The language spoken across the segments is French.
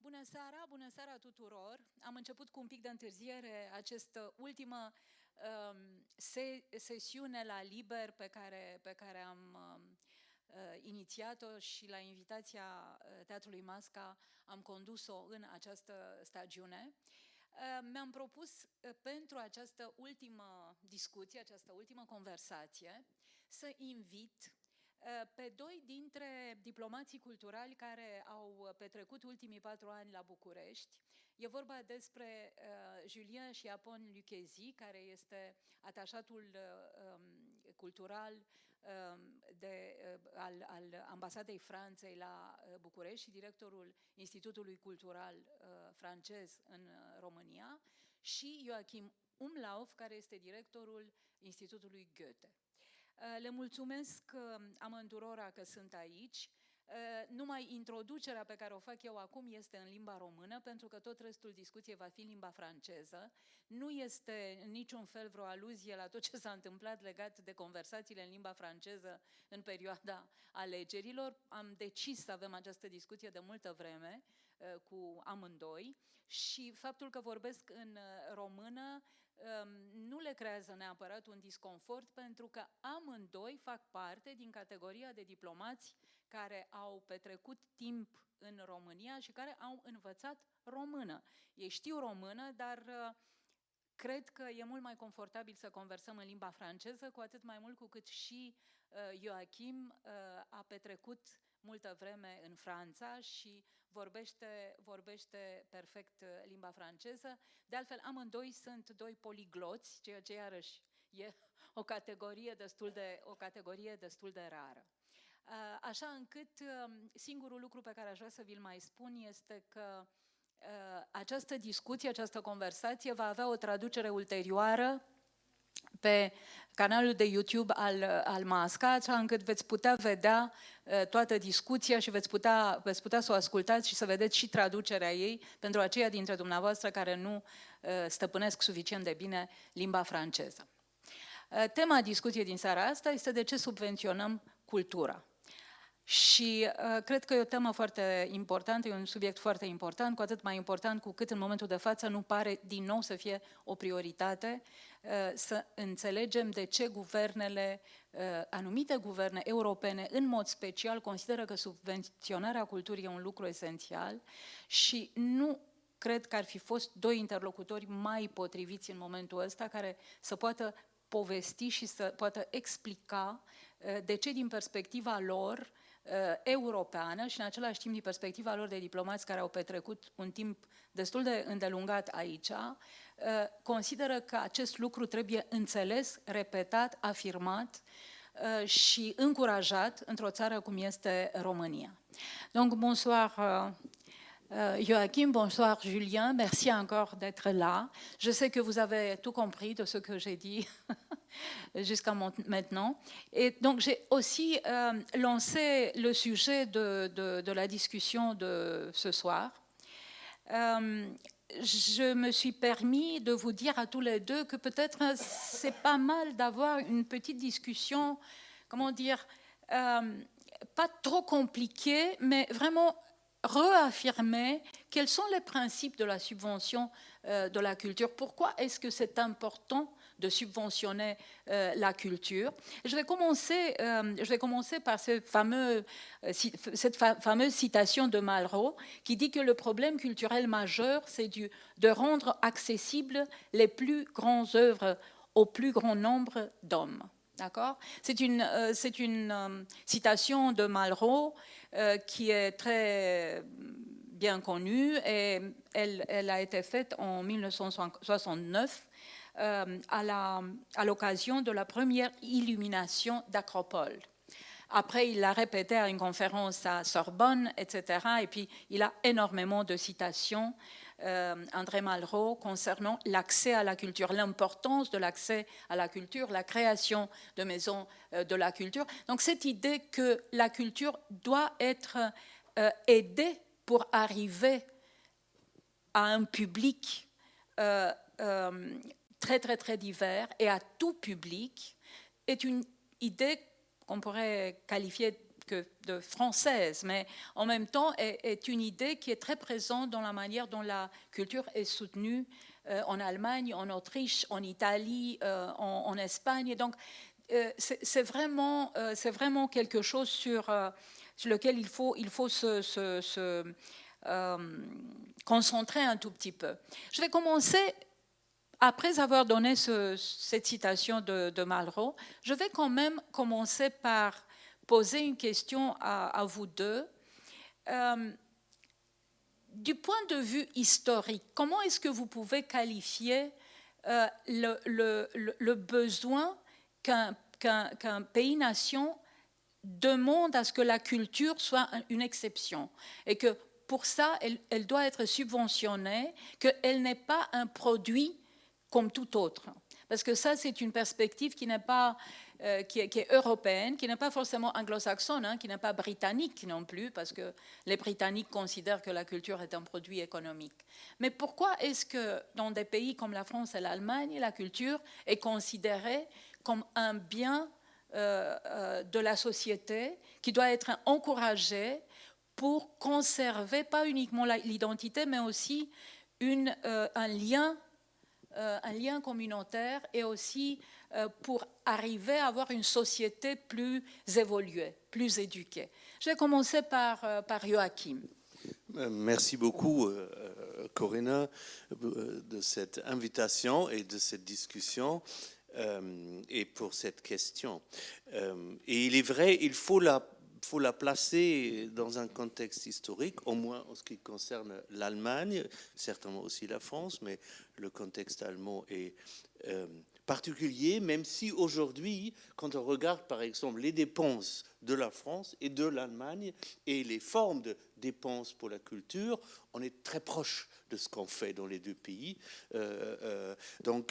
Bună seara tuturor! Am început cu un pic de întârziere această ultimă sesiune la Liber pe care am inițiat-o și la invitația Teatrului Masca am condus-o în această stagiune. Mi-am propus pentru această ultimă discuție, această ultimă conversație, să invit pe doi dintre diplomații culturali care au petrecut ultimii 4 ani la București. E vorba despre Julien și Apon Lucchesi, care este atașatul cultural al Ambasadei Franței la București și directorul Institutului Cultural francez în România, și Joachim Umlauf, care este directorul Institutului Goethe. Le mulțumesc amândurora că sunt aici. Numai introducerea pe care o fac eu acum este în limba română, pentru că tot restul discuției va fi în limba franceză. Nu este în niciun fel vreo aluzie la tot ce s-a întâmplat legat de conversațiile în limba franceză în perioada alegerilor. Am decis să avem această discuție de multă vreme cu amândoi și faptul că vorbesc în română nu le creează neapărat un disconfort, pentru că amândoi fac parte din categoria de diplomați care au petrecut timp în România și care au învățat română. Ei știu română, dar cred că e mult mai confortabil să conversăm în limba franceză, cu atât mai mult cu cât și Joachim a petrecut multă vreme în Franța și vorbește perfect limba franceză. De altfel, amândoi sunt doi poligloți, ceea ce iarăși e o categorie destul de rară. Așa încât singurul lucru pe care aș vrea să vi-l mai spun este că această discuție, această conversație va avea o traducere ulterioară pe canalul de YouTube al Masca, așa încât veți putea vedea toată discuția și veți putea să o ascultați și să vedeți și traducerea ei pentru aceia dintre dumneavoastră care nu stăpânesc suficient de bine limba franceză. Tema discuției din seara asta este de ce subvenționăm cultura. Și cred că e o temă foarte importantă, e un subiect foarte important, cu atât mai important cu cât în momentul de față nu pare din nou să fie o prioritate, să înțelegem de ce anumite guverne europene, în mod special, consideră că subvenționarea culturii e un lucru esențial și nu cred că ar fi fost doi interlocutori mai potriviți în momentul ăsta care să poată povesti și să poată explica de ce din perspectiva lor europeană și în același timp din perspectiva lor de diplomați care au petrecut un timp destul de îndelungat aici, consideră că acest lucru trebuie înțeles, repetat, afirmat și încurajat într-o țară cum este România. Donc, bonsoir Joachim, bonsoir Julien, merci encore d'être là. Je sais que vous avez tout compris de ce que j'ai dit jusqu'à maintenant. Et donc j'ai aussi lancé le sujet de la discussion de ce soir. Je me suis permis de vous dire à tous les deux que peut-être c'est pas mal d'avoir une petite discussion, comment dire, pas trop compliquée, mais vraiment réaffirmer quels sont les principes de la subvention de la culture. Pourquoi est-ce que c'est important de subventionner la culture? Je vais commencer par cette fameuse citation de Malraux qui dit que le problème culturel majeur, c'est de rendre accessibles les plus grandes œuvres au plus grand nombre d'hommes. D'accord? C'est une citation de Malraux qui est très bien connue et elle a été faite en 1969 à l'occasion de la première illumination d'Acropole. Après, il l'a répété à une conférence à Sorbonne, etc. Et puis, il a énormément de citations, André Malraux, concernant l'accès à la culture, l'importance de l'accès à la culture, la création de maisons de la culture. Donc, cette idée que la culture doit être aidée pour arriver à un public très, très, très divers et à tout public est une idée qu'on pourrait qualifier que de française, mais en même temps est une idée qui est très présente dans la manière dont la culture est soutenue en Allemagne, en Autriche, en Italie, en Espagne. Donc, c'est vraiment quelque chose sur lequel il faut se concentrer un tout petit peu. Je vais commencer, après avoir donné cette citation de Malraux, je vais quand même commencer par poser une question à vous deux. Du point de vue historique, comment est-ce que vous pouvez qualifier le besoin qu'un pays-nation demande à ce que la culture soit une exception et que pour ça, elle doit être subventionnée, qu'elle n'est pas un produit comme tout autre. Parce que ça, c'est une perspective qui n'est pas qui est européenne, qui n'est pas forcément anglo-saxonne, hein, qui n'est pas britannique non plus, parce que les Britanniques considèrent que la culture est un produit économique. Mais pourquoi est-ce que dans des pays comme la France et l'Allemagne, la culture est considérée comme un bien de la société qui doit être encouragé pour conserver pas uniquement l'identité, mais aussi un lien communautaire et aussi pour arriver à avoir une société plus évoluée, plus éduquée. Je vais commencer par Joachim. Merci beaucoup, Corinna, de cette invitation et de cette discussion et pour cette question. Et il est vrai, il faut la placer dans un contexte historique, au moins en ce qui concerne l'Allemagne, certainement aussi la France, mais le contexte allemand est particulier, même si aujourd'hui, quand on regarde par exemple les dépenses de la France et de l'Allemagne et les formes de dépenses pour la culture, on est très proche de ce qu'on fait dans les deux pays.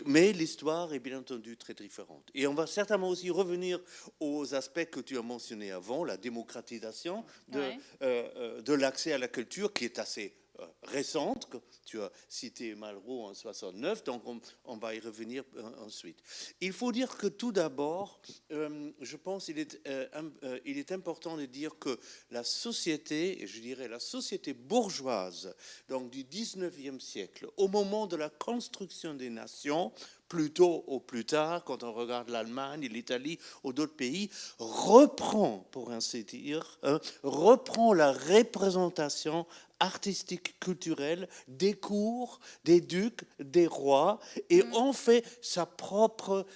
Mais l'histoire est bien entendu très différente. Et on va certainement aussi revenir aux aspects que tu as mentionnés avant, la démocratisation de l'accès à la culture qui est assez récente, que tu as cité Malraux en 69, donc on va y revenir ensuite. Il faut dire que tout d'abord, je pense qu'il est important de dire que la société, et je dirais la société bourgeoise, donc du 19e siècle, au moment de la construction des nations, plus tôt ou plus tard, quand on regarde l'Allemagne, l'Italie ou d'autres pays, reprend, pour ainsi dire, reprend la représentation artistique, culturelle des cours, des ducs, des rois, et en fait sa propre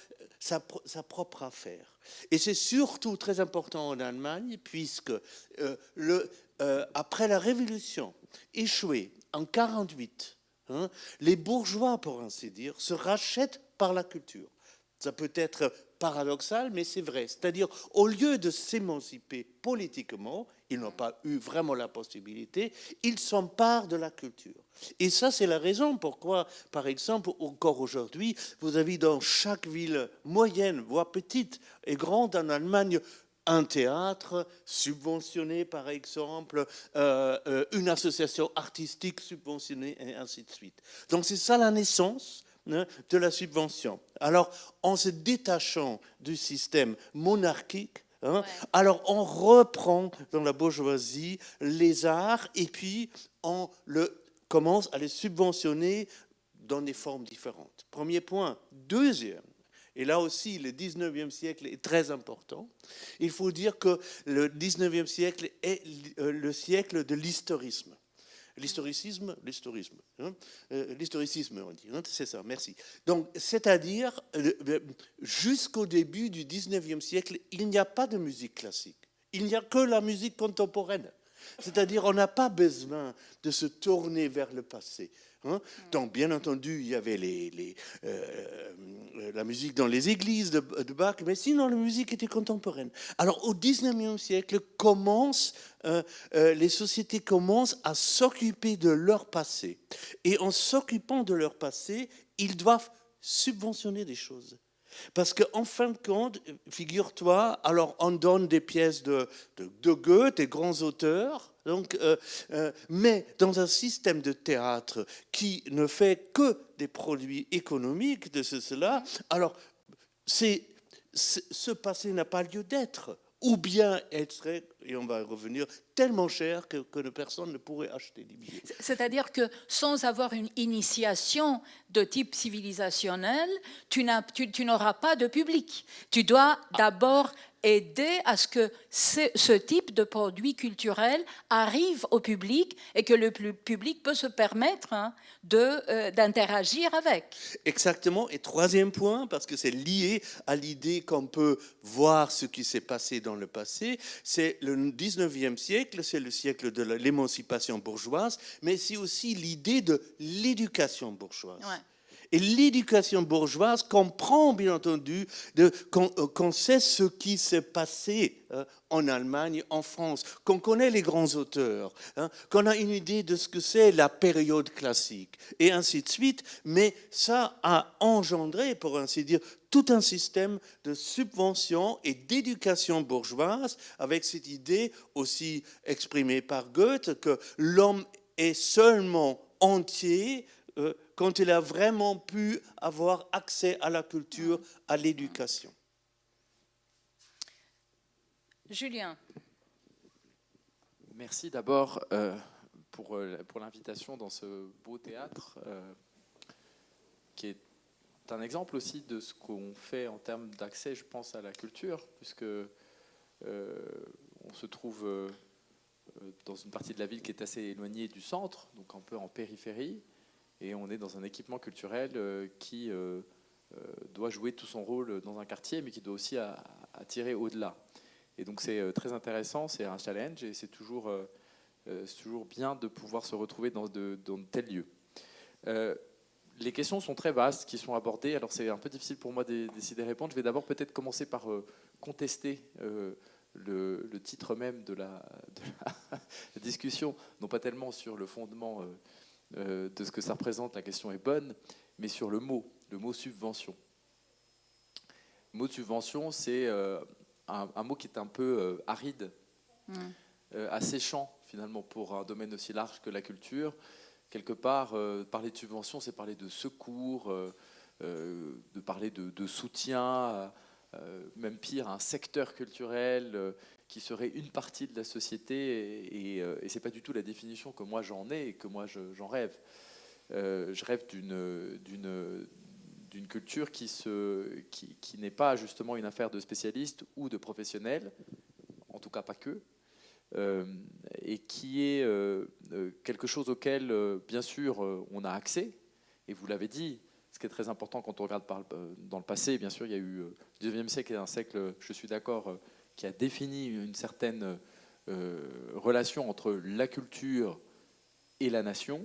affaire. Et c'est surtout très important en Allemagne, puisque après la Révolution échouée en 1948, les bourgeois, pour ainsi dire, se rachètent par la culture. Ça peut être paradoxal, mais c'est vrai. C'est-à-dire, au lieu de s'émanciper politiquement, ils n'ont pas eu vraiment la possibilité, ils s'emparent de la culture. Et ça, c'est la raison pourquoi, par exemple, encore aujourd'hui, vous avez dans chaque ville moyenne, voire petite et grande en Allemagne, un théâtre subventionné, par exemple, une association artistique subventionnée, et ainsi de suite. Donc c'est ça la naissance de la subvention. Alors, en se détachant du système monarchique, alors on reprend dans la bourgeoisie les arts et puis on commence à les subventionner dans des formes différentes. Premier point. Deuxième, et là aussi, le 19e siècle est très important. Il faut dire que le 19e siècle est le siècle de l'historisme. L'historicisme, on dit, c'est ça, merci. Donc, c'est-à-dire, jusqu'au début du 19e siècle, il n'y a pas de musique classique. Il n'y a que la musique contemporaine. C'est-à-dire, on n'a pas besoin de se tourner vers le passé. Donc, bien entendu, il y avait la musique dans les églises de Bach, mais sinon, la musique était contemporaine. Alors, au 19e siècle, les sociétés commencent à s'occuper de leur passé. Et en s'occupant de leur passé, ils doivent subventionner des choses. Parce qu'en fin de compte, figure-toi, alors on donne des pièces de Goethe, des grands auteurs, donc, mais dans un système de théâtre qui ne fait que des produits économiques de cela, alors ce passé n'a pas lieu d'être. ou bien elle serait, et on va revenir, tellement chère que personne ne pourrait acheter des billets. C'est-à-dire que sans avoir une initiation de type civilisationnel, tu n'auras pas de public. Tu dois d'abord aider à ce que ce type de produit culturel arrive au public et que le public peut se permettre d'interagir avec. Exactement. Et troisième point, parce que c'est lié à l'idée qu'on peut voir ce qui s'est passé dans le passé, c'est le 19e siècle, c'est le siècle de l'émancipation bourgeoise, mais c'est aussi l'idée de l'éducation bourgeoise. Ouais. Et l'éducation bourgeoise comprend, bien entendu, qu'on sait ce qui s'est passé en Allemagne, en France, qu'on connaît les grands auteurs, qu'on a une idée de ce que c'est la période classique, et ainsi de suite. Mais ça a engendré, pour ainsi dire, tout un système de subvention et d'éducation bourgeoise, avec cette idée aussi exprimée par Goethe que l'homme est seulement entier quand il a vraiment pu avoir accès à la culture, à l'éducation. Julien. Merci d'abord pour l'invitation dans ce beau théâtre, qui est un exemple aussi de ce qu'on fait en termes d'accès, je pense, à la culture, puisque on se trouve dans une partie de la ville qui est assez éloignée du centre, donc un peu en périphérie, et on est dans un équipement culturel qui doit jouer tout son rôle dans un quartier, mais qui doit aussi attirer au-delà. Et donc c'est très intéressant, c'est un challenge, et c'est toujours bien de pouvoir se retrouver dans de tels lieux. Les questions sont très vastes qui sont abordées, alors c'est un peu difficile pour moi d'essayer de répondre. Je vais d'abord peut-être commencer par contester le titre même de la discussion, non pas tellement sur le fondement de ce que ça représente, la question est bonne, mais sur le mot subvention. Le mot subvention, c'est un mot qui est un peu aride, asséchant finalement pour un domaine aussi large que la culture. Quelque part, parler de subvention, c'est parler de secours, de parler de soutien, même pire, un secteur culturel qui serait une partie de la société, et c'est pas du tout la définition que moi j'en ai et que moi j'en rêve. Je rêve d'une culture qui n'est pas justement une affaire de spécialistes ou de professionnels, en tout cas pas que, et qui est quelque chose auquel, bien sûr, on a accès. Et vous l'avez dit, ce qui est très important quand on regarde dans le passé, bien sûr, il y a eu le 19e siècle est un siècle, je suis d'accord, qui a défini une certaine relation entre la culture et la nation.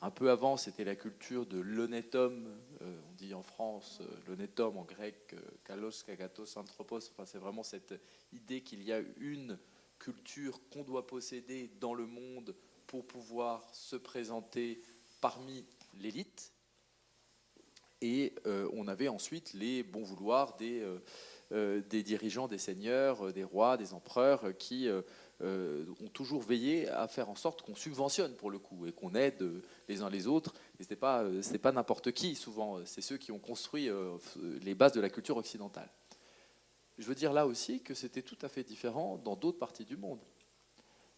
Un peu avant, c'était la culture de l'honnête homme, on dit en France l'honnête homme, en grec, kalos, kagatos, anthropos. Enfin, c'est vraiment cette idée qu'il y a une culture qu'on doit posséder dans le monde pour pouvoir se présenter parmi l'élite. Et on avait ensuite les bons vouloirs des dirigeants, des seigneurs, des rois, des empereurs qui ont toujours veillé à faire en sorte qu'on subventionne pour le coup et qu'on aide les uns les autres. Et c'était pas n'importe qui, souvent, c'est ceux qui ont construit les bases de la culture occidentale. Je veux dire là aussi que c'était tout à fait différent dans d'autres parties du monde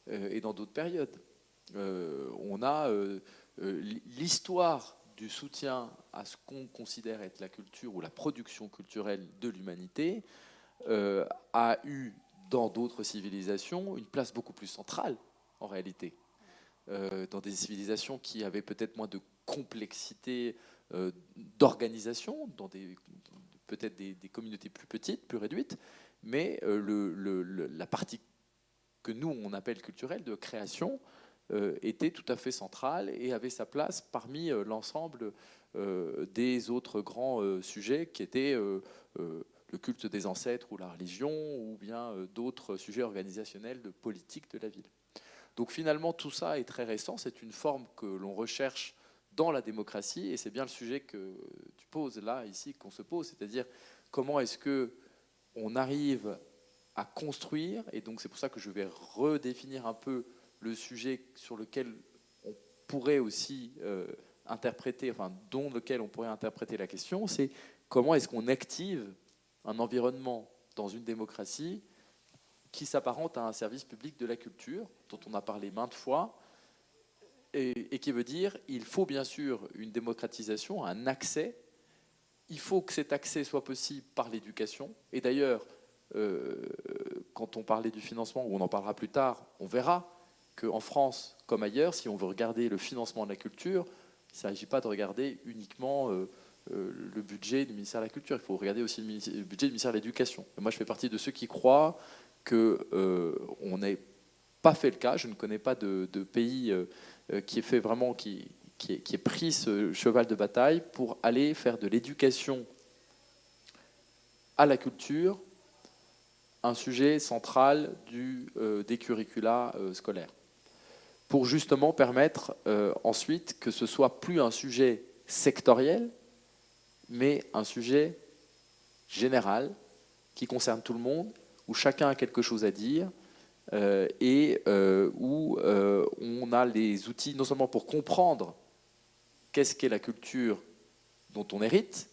et dans d'autres périodes. On a l'histoire du soutien à ce qu'on considère être la culture ou la production culturelle de l'humanité a eu dans d'autres civilisations une place beaucoup plus centrale en réalité. Dans des civilisations qui avaient peut-être moins de complexité d'organisation, dans peut-être des communautés plus petites, plus réduites, mais la partie que nous on appelle culturelle, de création, était tout à fait centrale et avait sa place parmi l'ensemble des autres grands sujets qui étaient le culte des ancêtres ou la religion, ou bien d'autres sujets organisationnels de politique de la ville. Donc finalement, tout ça est très récent, c'est une forme que l'on recherche dans la démocratie, et c'est bien le sujet que tu poses là, ici, qu'on se pose, c'est-à-dire comment est-ce qu'on arrive à construire, et donc c'est pour ça que je vais redéfinir un peu le sujet sur lequel on pourrait aussi interpréter, enfin, dont lequel on pourrait interpréter la question, c'est comment est-ce qu'on active un environnement dans une démocratie qui s'apparente à un service public de la culture, dont on a parlé maintes fois, et qui veut dire il faut bien sûr une démocratisation, un accès. Il faut que cet accès soit possible par l'éducation. Et d'ailleurs, quand on parlait du financement, ou on en parlera plus tard, on verra qu'en France, comme ailleurs, si on veut regarder le financement de la culture, il ne s'agit pas de regarder uniquement le budget du ministère de la Culture. Il faut regarder aussi le budget du ministère de l'Éducation. Et moi, je fais partie de ceux qui croient qu'on n'ait pas fait le cas. Je ne connais pas de pays qui ait fait vraiment, qui ait pris ce cheval de bataille pour aller faire de l'éducation à la culture un sujet central des curricula scolaires, pour justement permettre ensuite que ce soit plus un sujet sectoriel, mais un sujet général qui concerne tout le monde, où chacun a quelque chose à dire et où on a les outils non seulement pour comprendre qu'est-ce qu'est la culture dont on hérite,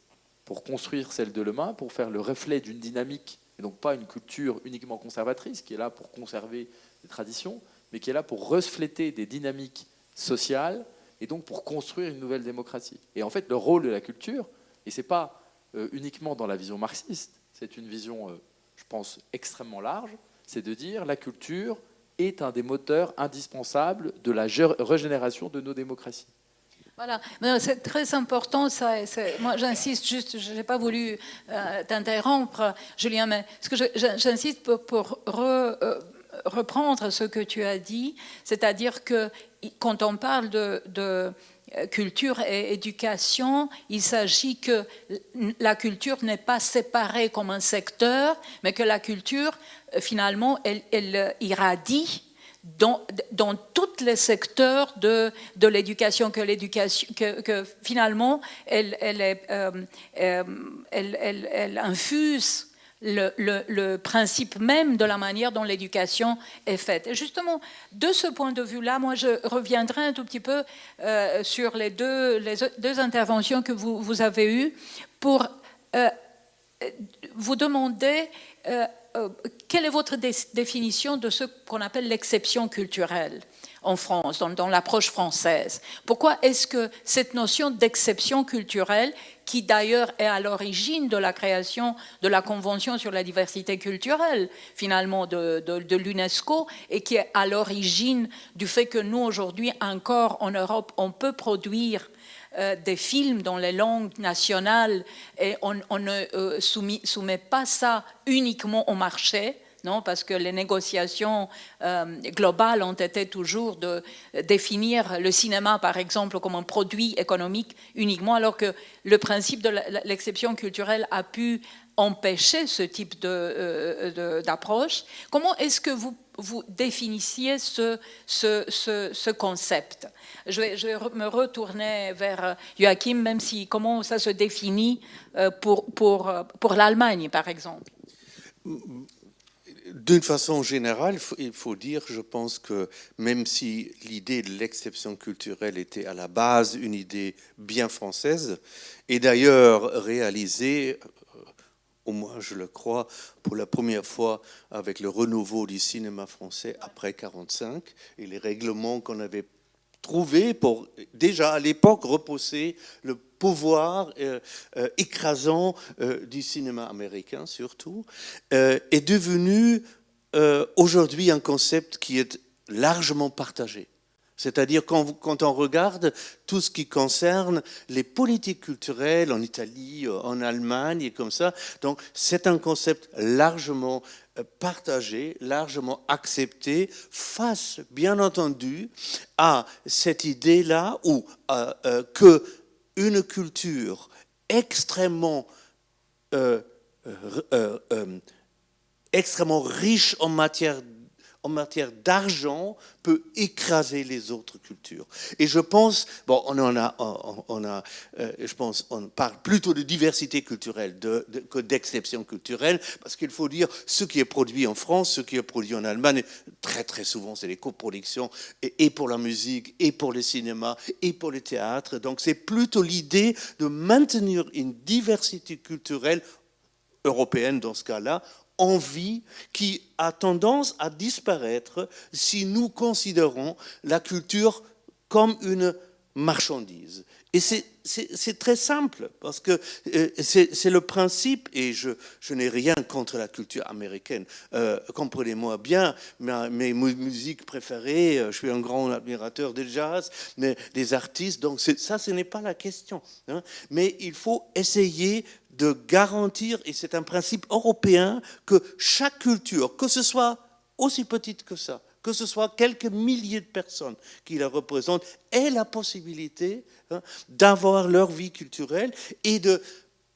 pour construire celle de demain, pour faire le reflet d'une dynamique, et donc pas une culture uniquement conservatrice, qui est là pour conserver les traditions, mais qui est là pour refléter des dynamiques sociales, et donc pour construire une nouvelle démocratie. Et en fait, le rôle de la culture, et ce n'est pas uniquement dans la vision marxiste, c'est une vision, je pense, extrêmement large, c'est de dire la culture est un des moteurs indispensables de la régénération de nos démocraties. Voilà, c'est très important. Moi, j'insiste juste, je n'ai pas voulu t'interrompre, Julien, mais ce que j'insiste pour reprendre ce que tu as dit, c'est-à-dire que quand on parle de culture et éducation, il s'agit que la culture n'est pas séparée comme un secteur, mais que la culture, finalement, elle irradie dans tous les secteurs de l'éducation, que finalement, elle infuse le principe même de la manière dont l'éducation est faite. Et justement, de ce point de vue-là, moi, je reviendrai un tout petit peu sur les deux interventions que vous avez eues pour vous demander quelle est votre définition de ce qu'on appelle l'exception culturelle en France, dans l'approche française. Pourquoi est-ce que cette notion d'exception culturelle, qui d'ailleurs est à l'origine de la création de la Convention sur la diversité culturelle, finalement, de l'UNESCO, et qui est à l'origine du fait que nous, aujourd'hui, encore en Europe, on peut produire des films dans les langues nationales et on ne soumet pas ça uniquement au marché, non, parce que les négociations globales ont été toujours de définir le cinéma, par exemple, comme un produit économique uniquement, alors que le principe de l'exception culturelle a pu empêcher ce type d'approche. Comment est-ce que vous définissiez ce concept? Je vais me retourner vers Joachim, même si comment ça se définit pour l'Allemagne, par exemple. D'une façon générale, il faut dire, je pense que même si l'idée de l'exception culturelle était à la base une idée bien française, et d'ailleurs réalisée, au moins je le crois, pour la première fois avec le renouveau du cinéma français après 1945, et les règlements qu'on avait trouvés pour déjà à l'époque repousser le pouvoir écrasant du cinéma américain surtout, est devenu aujourd'hui un concept qui est largement partagé. C'est-à-dire quand on regarde tout ce qui concerne les politiques culturelles en Italie, en Allemagne et comme ça, donc c'est un concept largement partagé, largement accepté, face bien entendu à cette idée-là où que une culture extrêmement riche en matière d'argent peut écraser les autres cultures. Et je pense, bon, je pense, on parle plutôt de diversité culturelle que d'exception culturelle, parce qu'il faut dire ce qui est produit en France, ce qui est produit en Allemagne, très très souvent c'est des coproductions, et pour la musique, et pour le cinéma, et pour le théâtre. Donc c'est plutôt l'idée de maintenir une diversité culturelle européenne dans ce cas-là, en vie qui a tendance à disparaître si nous considérons la culture comme une marchandise. Et c'est très simple, parce que c'est le principe, et je n'ai rien contre la culture américaine. Comprenez-moi bien, mes musiques préférées, je suis un grand admirateur du jazz, des artistes, donc ça, ce n'est pas la question. Hein. Mais il faut essayer de garantir, et c'est un principe européen, que chaque culture, que ce soit aussi petite que ça, que ce soit quelques milliers de personnes qui la représentent, aient la possibilité d'avoir leur vie culturelle et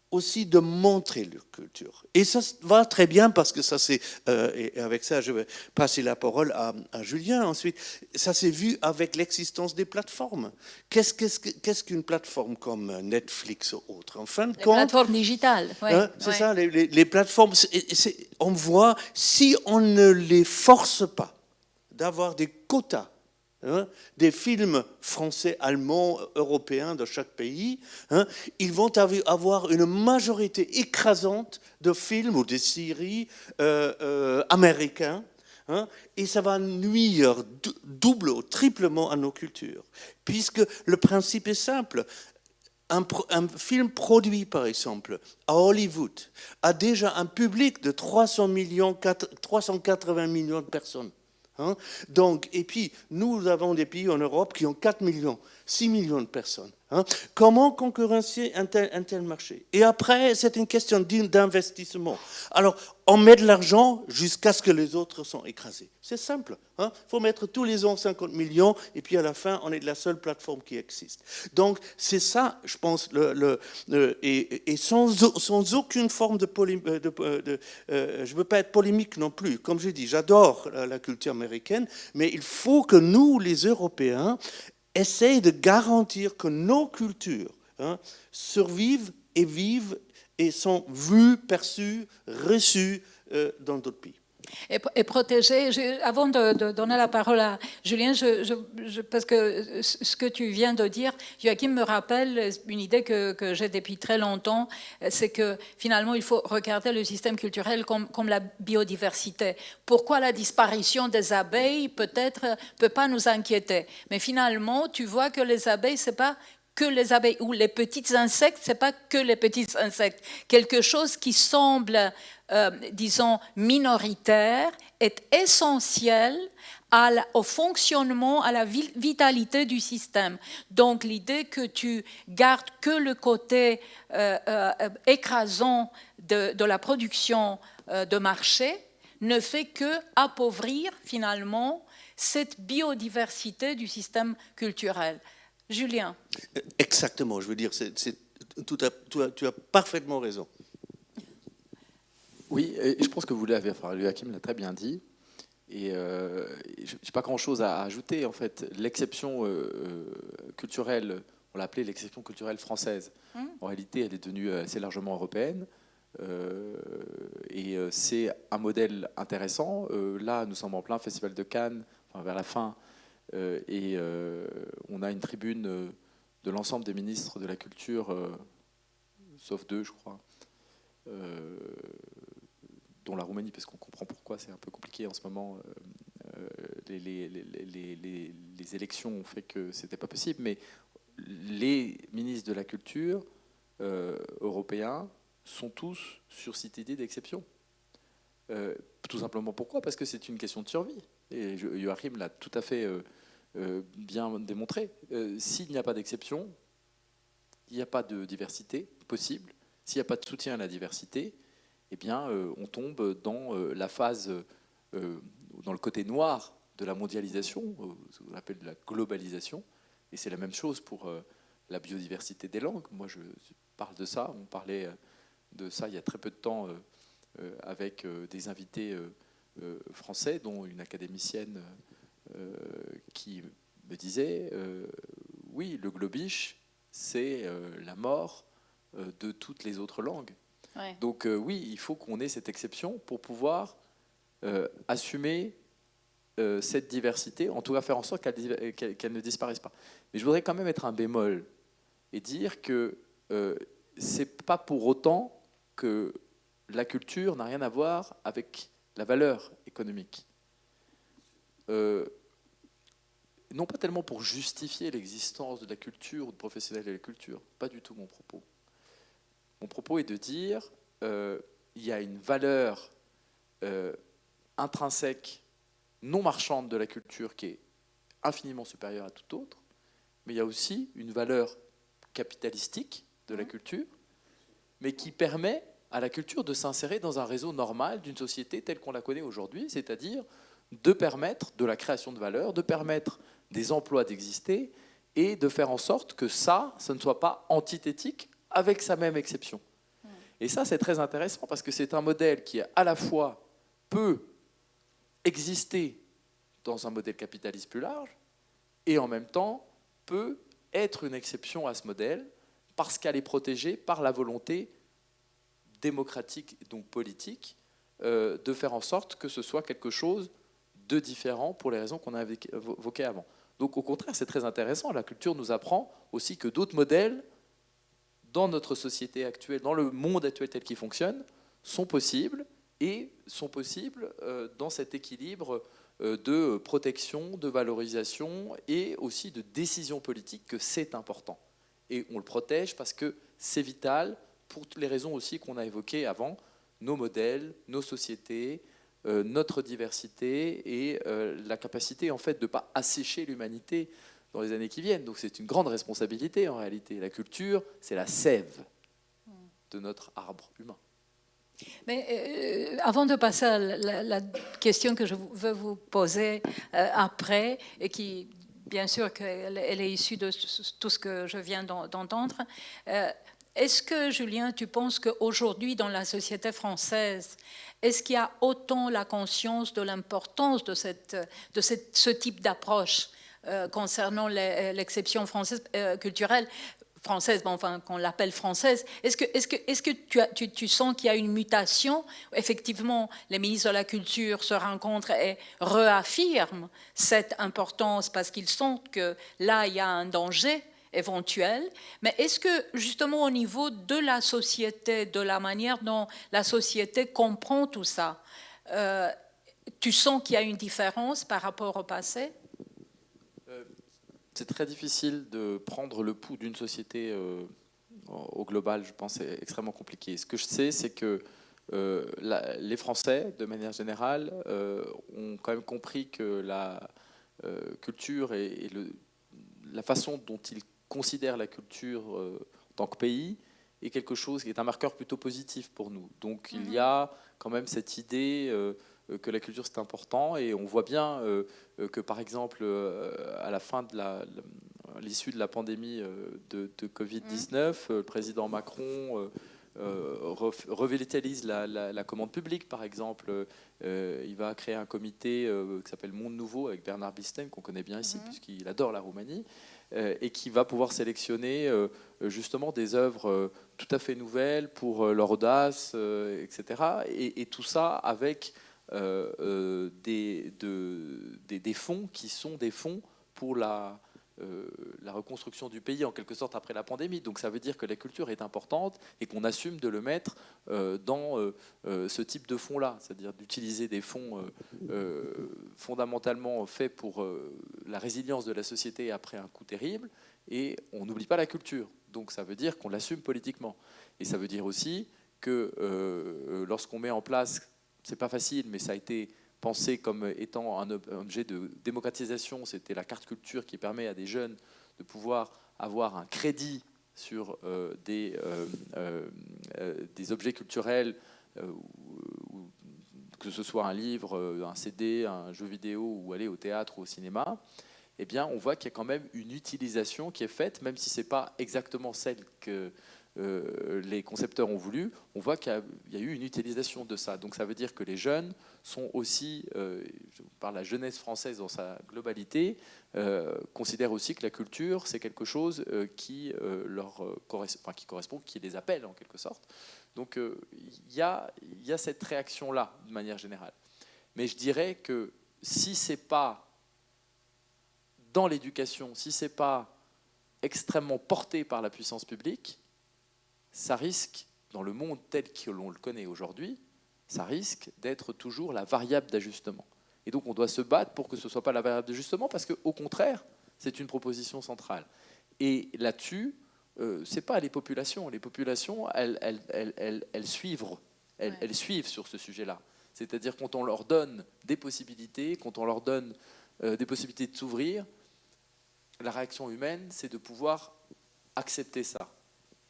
aussi de montrer leur culture. Et ça va très bien parce que ça c'est, et avec ça je vais passer la parole à Julien ensuite, ça s'est vu avec l'existence des plateformes. Qu'est-ce qu'une plateforme comme Netflix ou autre? En fin de compte, plateformes digitales. Ouais, hein, c'est ouais. ça, les plateformes, on voit, si on ne les force pas d'avoir des quotas, hein, des films français, allemands, européens de chaque pays, hein, ils vont avoir une majorité écrasante de films ou de séries américains, hein, et ça va nuire double ou triplement à nos cultures, puisque le principe est simple. Un film produit, par exemple, à Hollywood, a déjà un public de 380 millions de personnes. Hein. Donc, et puis, nous avons des pays en Europe qui ont 4 millions, 6 millions de personnes. Hein. Comment concurrencer un tel marché? Et après, c'est une question d'investissement. Alors, on met de l'argent jusqu'à ce que les autres sont écrasés. C'est simple. Il faut mettre tous les ans 50 millions et puis à la fin, on est la seule plateforme qui existe. Donc, c'est ça, je pense, et sans aucune forme de polémique. Je ne veux pas être polémique non plus. Comme je dis, j'adore la culture américaine, mais il faut que nous, les Européens, essayent de garantir que nos cultures survivent et vivent et sont vues, perçues, reçues dans d'autres pays. Et protéger, avant de donner la parole à Julien, parce que ce que tu viens de dire, Joachim me rappelle une idée que j'ai depuis très longtemps, c'est que finalement il faut regarder le système culturel comme la biodiversité. Pourquoi la disparition des abeilles peut-être peut pas nous inquiéter, mais finalement tu vois que les abeilles c'est pas que les abeilles ou les petits insectes, c'est pas que les petits insectes. Quelque chose qui semble, disons, minoritaire est essentiel au fonctionnement, à la vitalité du système. Donc l'idée que tu gardes que le côté écrasant de la production de marché ne fait que appauvrir finalement cette biodiversité du système culturel. Julien. Exactement, je veux dire, tu as parfaitement raison. Oui, et je pense que vous l'avez, enfin, Joachim l'a très bien dit, et je n'ai pas grand-chose à ajouter. En fait, l'exception culturelle, on l'a appelée l'exception culturelle française. En réalité, elle est devenue assez largement européenne, et c'est un modèle intéressant. Là, nous sommes en plein Festival de Cannes, enfin, vers la fin, et on a une tribune de l'ensemble des ministres de la culture, sauf 2, je crois, dont la Roumanie, parce qu'on comprend pourquoi c'est un peu compliqué en ce moment. Les élections ont fait que c'était pas possible, mais les ministres de la culture européens sont tous sur cette idée d'exception. Tout simplement pourquoi? Parce que c'est une question de survie. Et Joachim l'a tout à fait bien démontré. S'il n'y a pas d'exception, il n'y a pas de diversité possible. S'il n'y a pas de soutien à la diversité, eh bien, on tombe dans la phase, dans le côté noir de la mondialisation, ce qu'on appelle la globalisation. Et c'est la même chose pour la biodiversité des langues. Moi, je parle de ça. On parlait de ça il y a très peu de temps avec des invités français, dont une académicienne qui me disait oui, le globish, c'est la mort de toutes les autres langues. Ouais. Donc oui, il faut qu'on ait cette exception pour pouvoir assumer cette diversité, en tout cas faire en sorte qu'elle ne disparaisse pas. Mais je voudrais quand même mettre un bémol et dire que c'est pas pour autant que la culture n'a rien à voir avec la valeur économique. Non pas tellement pour justifier l'existence de la culture ou de professionnels de la culture, pas du tout mon propos. Mon propos est de dire il y a une valeur intrinsèque, non marchande de la culture qui est infiniment supérieure à toute autre, mais il y a aussi une valeur capitalistique de la culture, mais qui permet à la culture de s'insérer dans un réseau normal d'une société telle qu'on la connaît aujourd'hui, c'est-à-dire de permettre de la création de valeur, de permettre des emplois d'exister et de faire en sorte que ça ne soit pas antithétique avec sa même exception. Et ça, c'est très intéressant parce que c'est un modèle qui, à la fois, peut exister dans un modèle capitaliste plus large et en même temps peut être une exception à ce modèle parce qu'elle est protégée par la volonté démocratique, donc politique, de faire en sorte que ce soit quelque chose de différent pour les raisons qu'on a évoquées avant. Donc au contraire, c'est très intéressant. La culture nous apprend aussi que d'autres modèles dans notre société actuelle, dans le monde actuel tel qu'il fonctionne, sont possibles et sont possibles dans cet équilibre de protection, de valorisation et aussi de décision politique que c'est important. Et on le protège parce que c'est vital pour toutes les raisons aussi qu'on a évoquées avant, nos modèles, nos sociétés, notre diversité et la capacité en fait de ne pas assécher l'humanité dans les années qui viennent. Donc c'est une grande responsabilité en réalité. La culture, c'est la sève de notre arbre humain. Mais avant de passer à la question que je veux vous poser après, et qui, bien sûr, elle est issue de tout ce que je viens d'entendre, est-ce que, Julien, tu penses qu'aujourd'hui, dans la société française, est-ce qu'il y a autant la conscience de l'importance de ce type d'approche concernant l'exception française culturelle française, bon, enfin qu'on l'appelle française, est-ce que tu sens qu'il y a une mutation? Effectivement, les ministres de la Culture se rencontrent et réaffirment cette importance parce qu'ils sentent que là, il y a un danger éventuel, mais est-ce que justement au niveau de la société, de la manière dont la société comprend tout ça, tu sens qu'il y a une différence par rapport au passé? C'est très difficile de prendre le pouls d'une société au global, je pense, c'est extrêmement compliqué. Ce que je sais, c'est que les Français, de manière générale, ont quand même compris que la culture et la façon dont ils considèrent la culture en tant que pays est quelque chose qui est un marqueur plutôt positif pour nous. Donc il y a quand même cette idée que la culture c'est important, et on voit bien que par exemple à la fin de l'issue de la pandémie de Covid-19, le président Macron revitalise la commande publique, par exemple. Il va créer un comité qui s'appelle Monde Nouveau avec Bernard Bistem, qu'on connaît bien ici, puisqu'il adore la Roumanie, et qui va pouvoir sélectionner justement des œuvres tout à fait nouvelles pour leur audace, etc. Et tout ça avec des fonds qui sont des fonds pour la reconstruction du pays en quelque sorte après la pandémie. Donc ça veut dire que la culture est importante et qu'on assume de le mettre dans ce type de fonds-là, c'est-à-dire d'utiliser des fonds fondamentalement faits pour la résilience de la société après un coup terrible, et on n'oublie pas la culture. Donc ça veut dire qu'on l'assume politiquement. Et ça veut dire aussi que lorsqu'on met en place, c'est pas facile, mais ça a été pensé comme étant un objet de démocratisation. C'était la carte culture qui permet à des jeunes de pouvoir avoir un crédit sur des objets culturels, que ce soit un livre, un CD, un jeu vidéo, ou aller au théâtre ou au cinéma. Eh bien, on voit qu'il y a quand même une utilisation qui est faite, même si ce n'est pas exactement celle que les concepteurs ont voulu. On voit qu'il y a eu une utilisation de ça. Donc ça veut dire que les jeunes sont aussi, je parle de la jeunesse française dans sa globalité, considèrent aussi que la culture, c'est quelque chose qui leur correspond, qui les appelle en quelque sorte. Donc il y a cette réaction-là, de manière générale. Mais je dirais que si ce n'est pas dans l'éducation, si ce n'est pas extrêmement porté par la puissance publique, ça risque dans le monde tel que l'on le connaît aujourd'hui, ça risque d'être toujours la variable d'ajustement. Et donc on doit se battre pour que ce ne soit pas la variable d'ajustement, parce qu'au contraire, c'est une proposition centrale. Et là-dessus, ce n'est pas les populations. Les populations, elles suivent sur ce sujet-là. C'est-à-dire quand on leur donne des possibilités, quand on leur donne des possibilités de s'ouvrir, la réaction humaine, c'est de pouvoir accepter ça,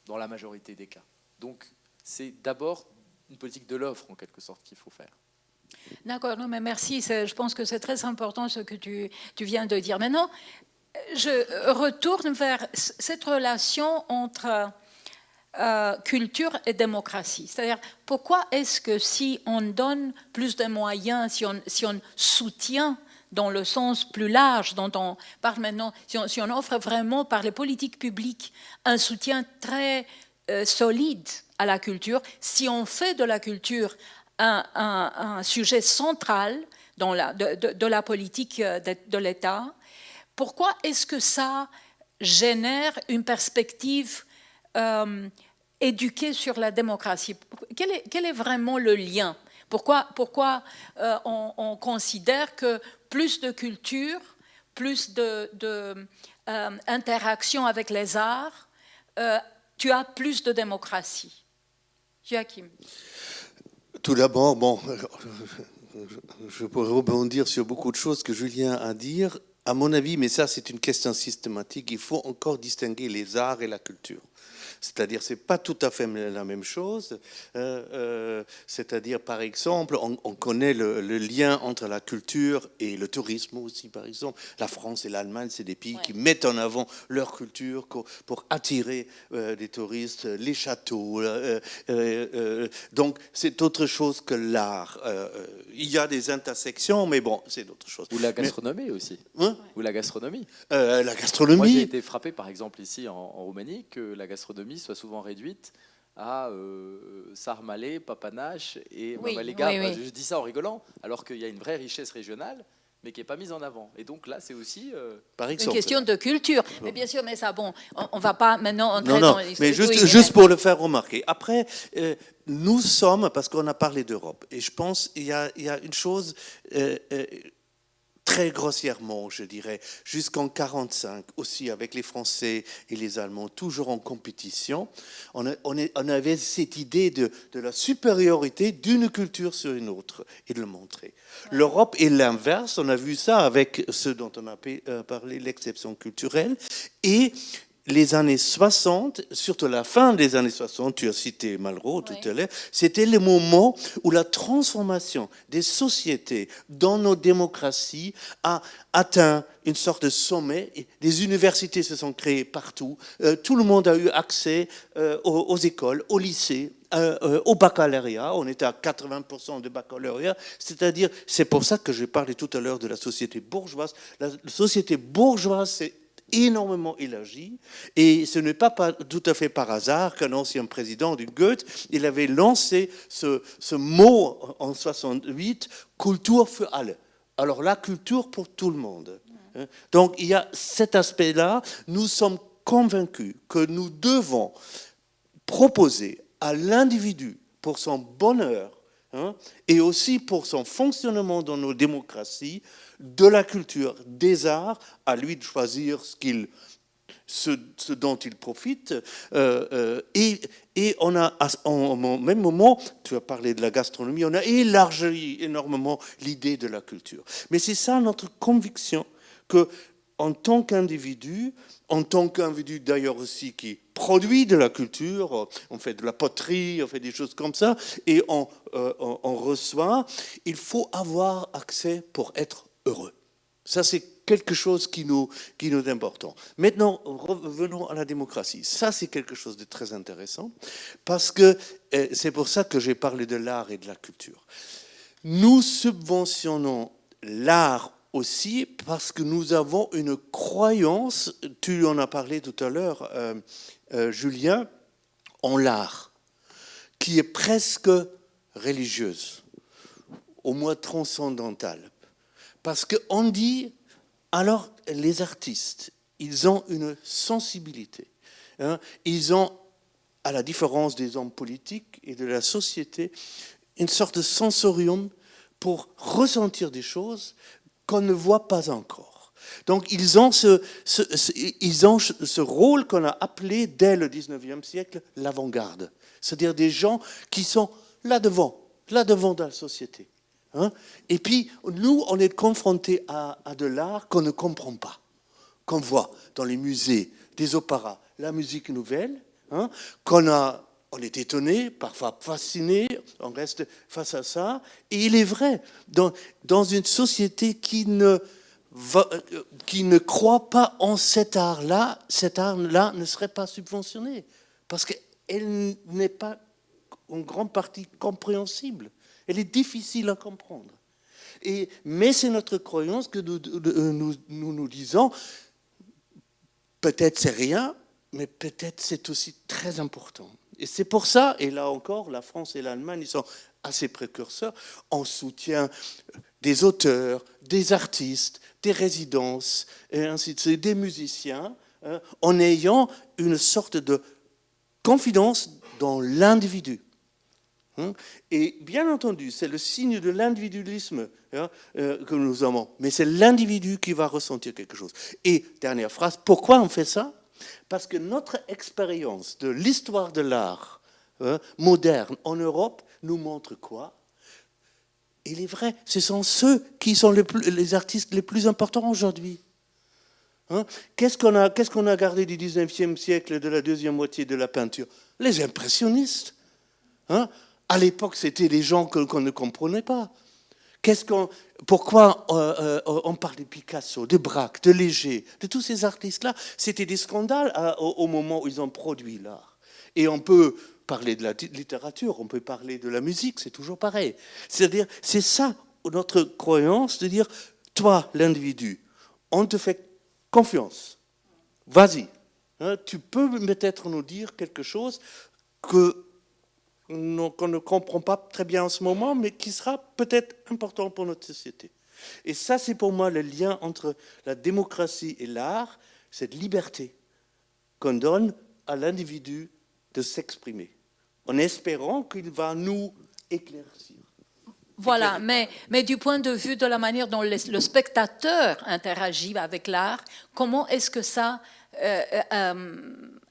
dans la majorité des cas. Donc c'est d'abord une politique de l'offre, en quelque sorte, qu'il faut faire. D'accord, non, mais merci. Je pense que c'est très important ce que tu viens de dire. Maintenant, je retourne vers cette relation entre culture et démocratie. C'est-à-dire, pourquoi est-ce que si on donne plus de moyens, si on soutient dans le sens plus large dont on parle maintenant, si on offre vraiment par les politiques publiques un soutien très solide à la culture, si on fait de la culture un sujet central de la politique de l'État, pourquoi est-ce que ça génère une perspective éduquée sur la démocratie? Quel est vraiment le lien? Pourquoi on considère que plus de culture, plus d'interaction avec les arts, tu as plus de démocratie? Joachim. Tout d'abord, bon, je pourrais rebondir sur beaucoup de choses que Julien a dit. À mon avis, mais ça c'est une question systématique, il faut encore distinguer les arts et la culture. C'est-à-dire, c'est pas tout à fait la même chose. C'est-à-dire, par exemple, on connaît le lien entre la culture et le tourisme aussi, par exemple. La France et l'Allemagne, c'est des pays qui mettent en avant leur culture pour attirer des touristes, les châteaux. Donc, c'est autre chose que l'art. Il y a des intersections, mais bon, c'est d'autres choses. Ou la gastronomie aussi. Hein? Ou la gastronomie. La gastronomie. Moi, j'ai été frappé, par exemple, ici en Roumanie, que la gastronomie soit souvent réduite à sarmalé, papanache et mamalega. Oui. Je dis ça en rigolant, alors qu'il y a une vraie richesse régionale, mais qui n'est pas mise en avant. Et donc là, c'est aussi par exemple, une question de culture. Mais bien sûr, mais ça, bon, on ne va pas maintenant entrer dans l'histoire. Mais juste pour le faire remarquer. Après, nous sommes, parce qu'on a parlé d'Europe, et je pense qu'il y a une chose... très grossièrement, je dirais, jusqu'en 1945, aussi avec les Français et les Allemands, toujours en compétition, on avait cette idée de la supériorité d'une culture sur une autre et de le montrer. L'Europe est l'inverse, on a vu ça avec ce dont on a parlé, l'exception culturelle, et les années 60, surtout la fin des années 60, tu as cité Malraux tout à l'heure, c'était le moment où la transformation des sociétés dans nos démocraties a atteint une sorte de sommet. Des universités se sont créées partout. Tout le monde a eu accès aux écoles, aux lycées, au baccalauréat. On était à 80% de baccalauréat. C'est-à-dire, c'est pour ça que j'ai parlé tout à l'heure de la société bourgeoise. La société bourgeoise, c'est énormément élargi, et ce n'est pas tout à fait par hasard qu'un ancien président du Goethe, il avait lancé ce mot en 68, Kultur für alle. Alors la culture pour tout le monde. Donc il y a cet aspect-là. Nous sommes convaincus que nous devons proposer à l'individu pour son bonheur et aussi pour son fonctionnement dans nos démocraties, de la culture, des arts, à lui de choisir ce dont il profite. Et on a, au même moment, tu as parlé de la gastronomie, on a élargi énormément l'idée de la culture. Mais c'est ça notre conviction, que en tant qu'individu, d'ailleurs aussi qui produit de la culture, on fait de la poterie, on fait des choses comme ça, et on reçoit, il faut avoir accès pour être heureux. Ça, c'est quelque chose qui nous est important. Maintenant, revenons à la démocratie. Ça, c'est quelque chose de très intéressant, parce que c'est pour ça que j'ai parlé de l'art et de la culture. Nous subventionnons l'art aussi parce que nous avons une croyance, tu en as parlé tout à l'heure, Julien, en l'art, qui est presque religieuse, au moins transcendantale. Parce qu'on dit, alors les artistes, ils ont une sensibilité, ils ont à la différence des hommes politiques et de la société, une sorte de sensorium pour ressentir des choses qu'on ne voit pas encore. Donc ils ont ce rôle qu'on a appelé dès le 19e siècle l'avant-garde. C'est-à-dire des gens qui sont là devant dans la société. Hein? Et puis nous, on est confrontés à de l'art qu'on ne comprend pas, qu'on voit dans les musées, des opéras, la musique nouvelle, hein, on est étonné, parfois fasciné, on reste face à ça. Et il est vrai, dans une société qui ne croit pas en cet art-là ne serait pas subventionné. Parce qu'elle n'est pas en grande partie compréhensible. Elle est difficile à comprendre. Mais c'est notre croyance que nous disons, peut-être c'est rien, mais peut-être c'est aussi très important. Et c'est pour ça, et là encore, la France et l'Allemagne, ils sont assez précurseurs, on soutient des auteurs, des artistes, des résidences, et ainsi de suite, des musiciens, en ayant une sorte de confidence dans l'individu. Et bien entendu, c'est le signe de l'individualisme que nous avons, mais c'est l'individu qui va ressentir quelque chose. Et dernière phrase, pourquoi on fait ça ? Parce que notre expérience de l'histoire de l'art moderne en Europe nous montre quoi ? Il est vrai, ce sont ceux qui sont les artistes les plus importants aujourd'hui. Qu'est-ce qu'on a gardé du 19e siècle, de la deuxième moitié de la peinture ? Les impressionnistes. À l'époque, c'était des gens qu'on ne comprenait pas. Pourquoi on parle de Picasso, de Braque, de Léger, de tous ces artistes-là? C'était des scandales au moment où ils ont produit l'art. Et on peut parler de la littérature, on peut parler de la musique, c'est toujours pareil. C'est-à-dire, c'est ça notre croyance, de dire, toi, l'individu, on te fait confiance. Vas-y. Tu peux peut-être nous dire quelque chose qu'on ne comprend pas très bien en ce moment, mais qui sera peut-être important pour notre société. Et ça, c'est pour moi le lien entre la démocratie et l'art, cette liberté qu'on donne à l'individu de s'exprimer, en espérant qu'il va nous éclaircir. Voilà, mais du point de vue de la manière dont le spectateur interagit avec l'art, comment est-ce que ça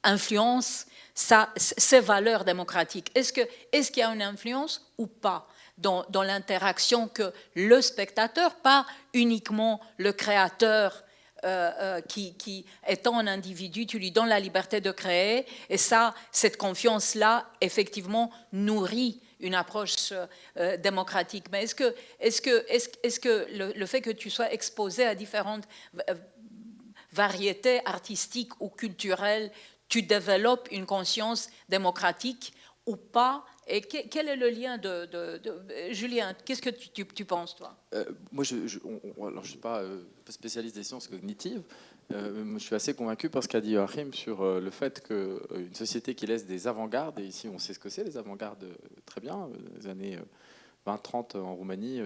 influence ses valeurs démocratiques? Est-ce qu'il y a une influence ou pas dans l'interaction que le spectateur, pas uniquement le créateur qui étant un individu, tu lui donnes la liberté de créer, et ça, cette confiance-là, effectivement, nourrit une approche démocratique. Mais est-ce que le fait que tu sois exposé à différentes variétés artistiques ou culturelles, tu développes une conscience démocratique ou pas? Et quel est le lien Julien, qu'est-ce que tu penses, toi? Moi, je ne suis pas spécialiste des sciences cognitives. Je suis assez convaincu par ce qu'a dit Joachim sur le fait qu'une société qui laisse des avant-gardes, et ici on sait ce que c'est, les avant-gardes très bien, les années 20-30 en Roumanie,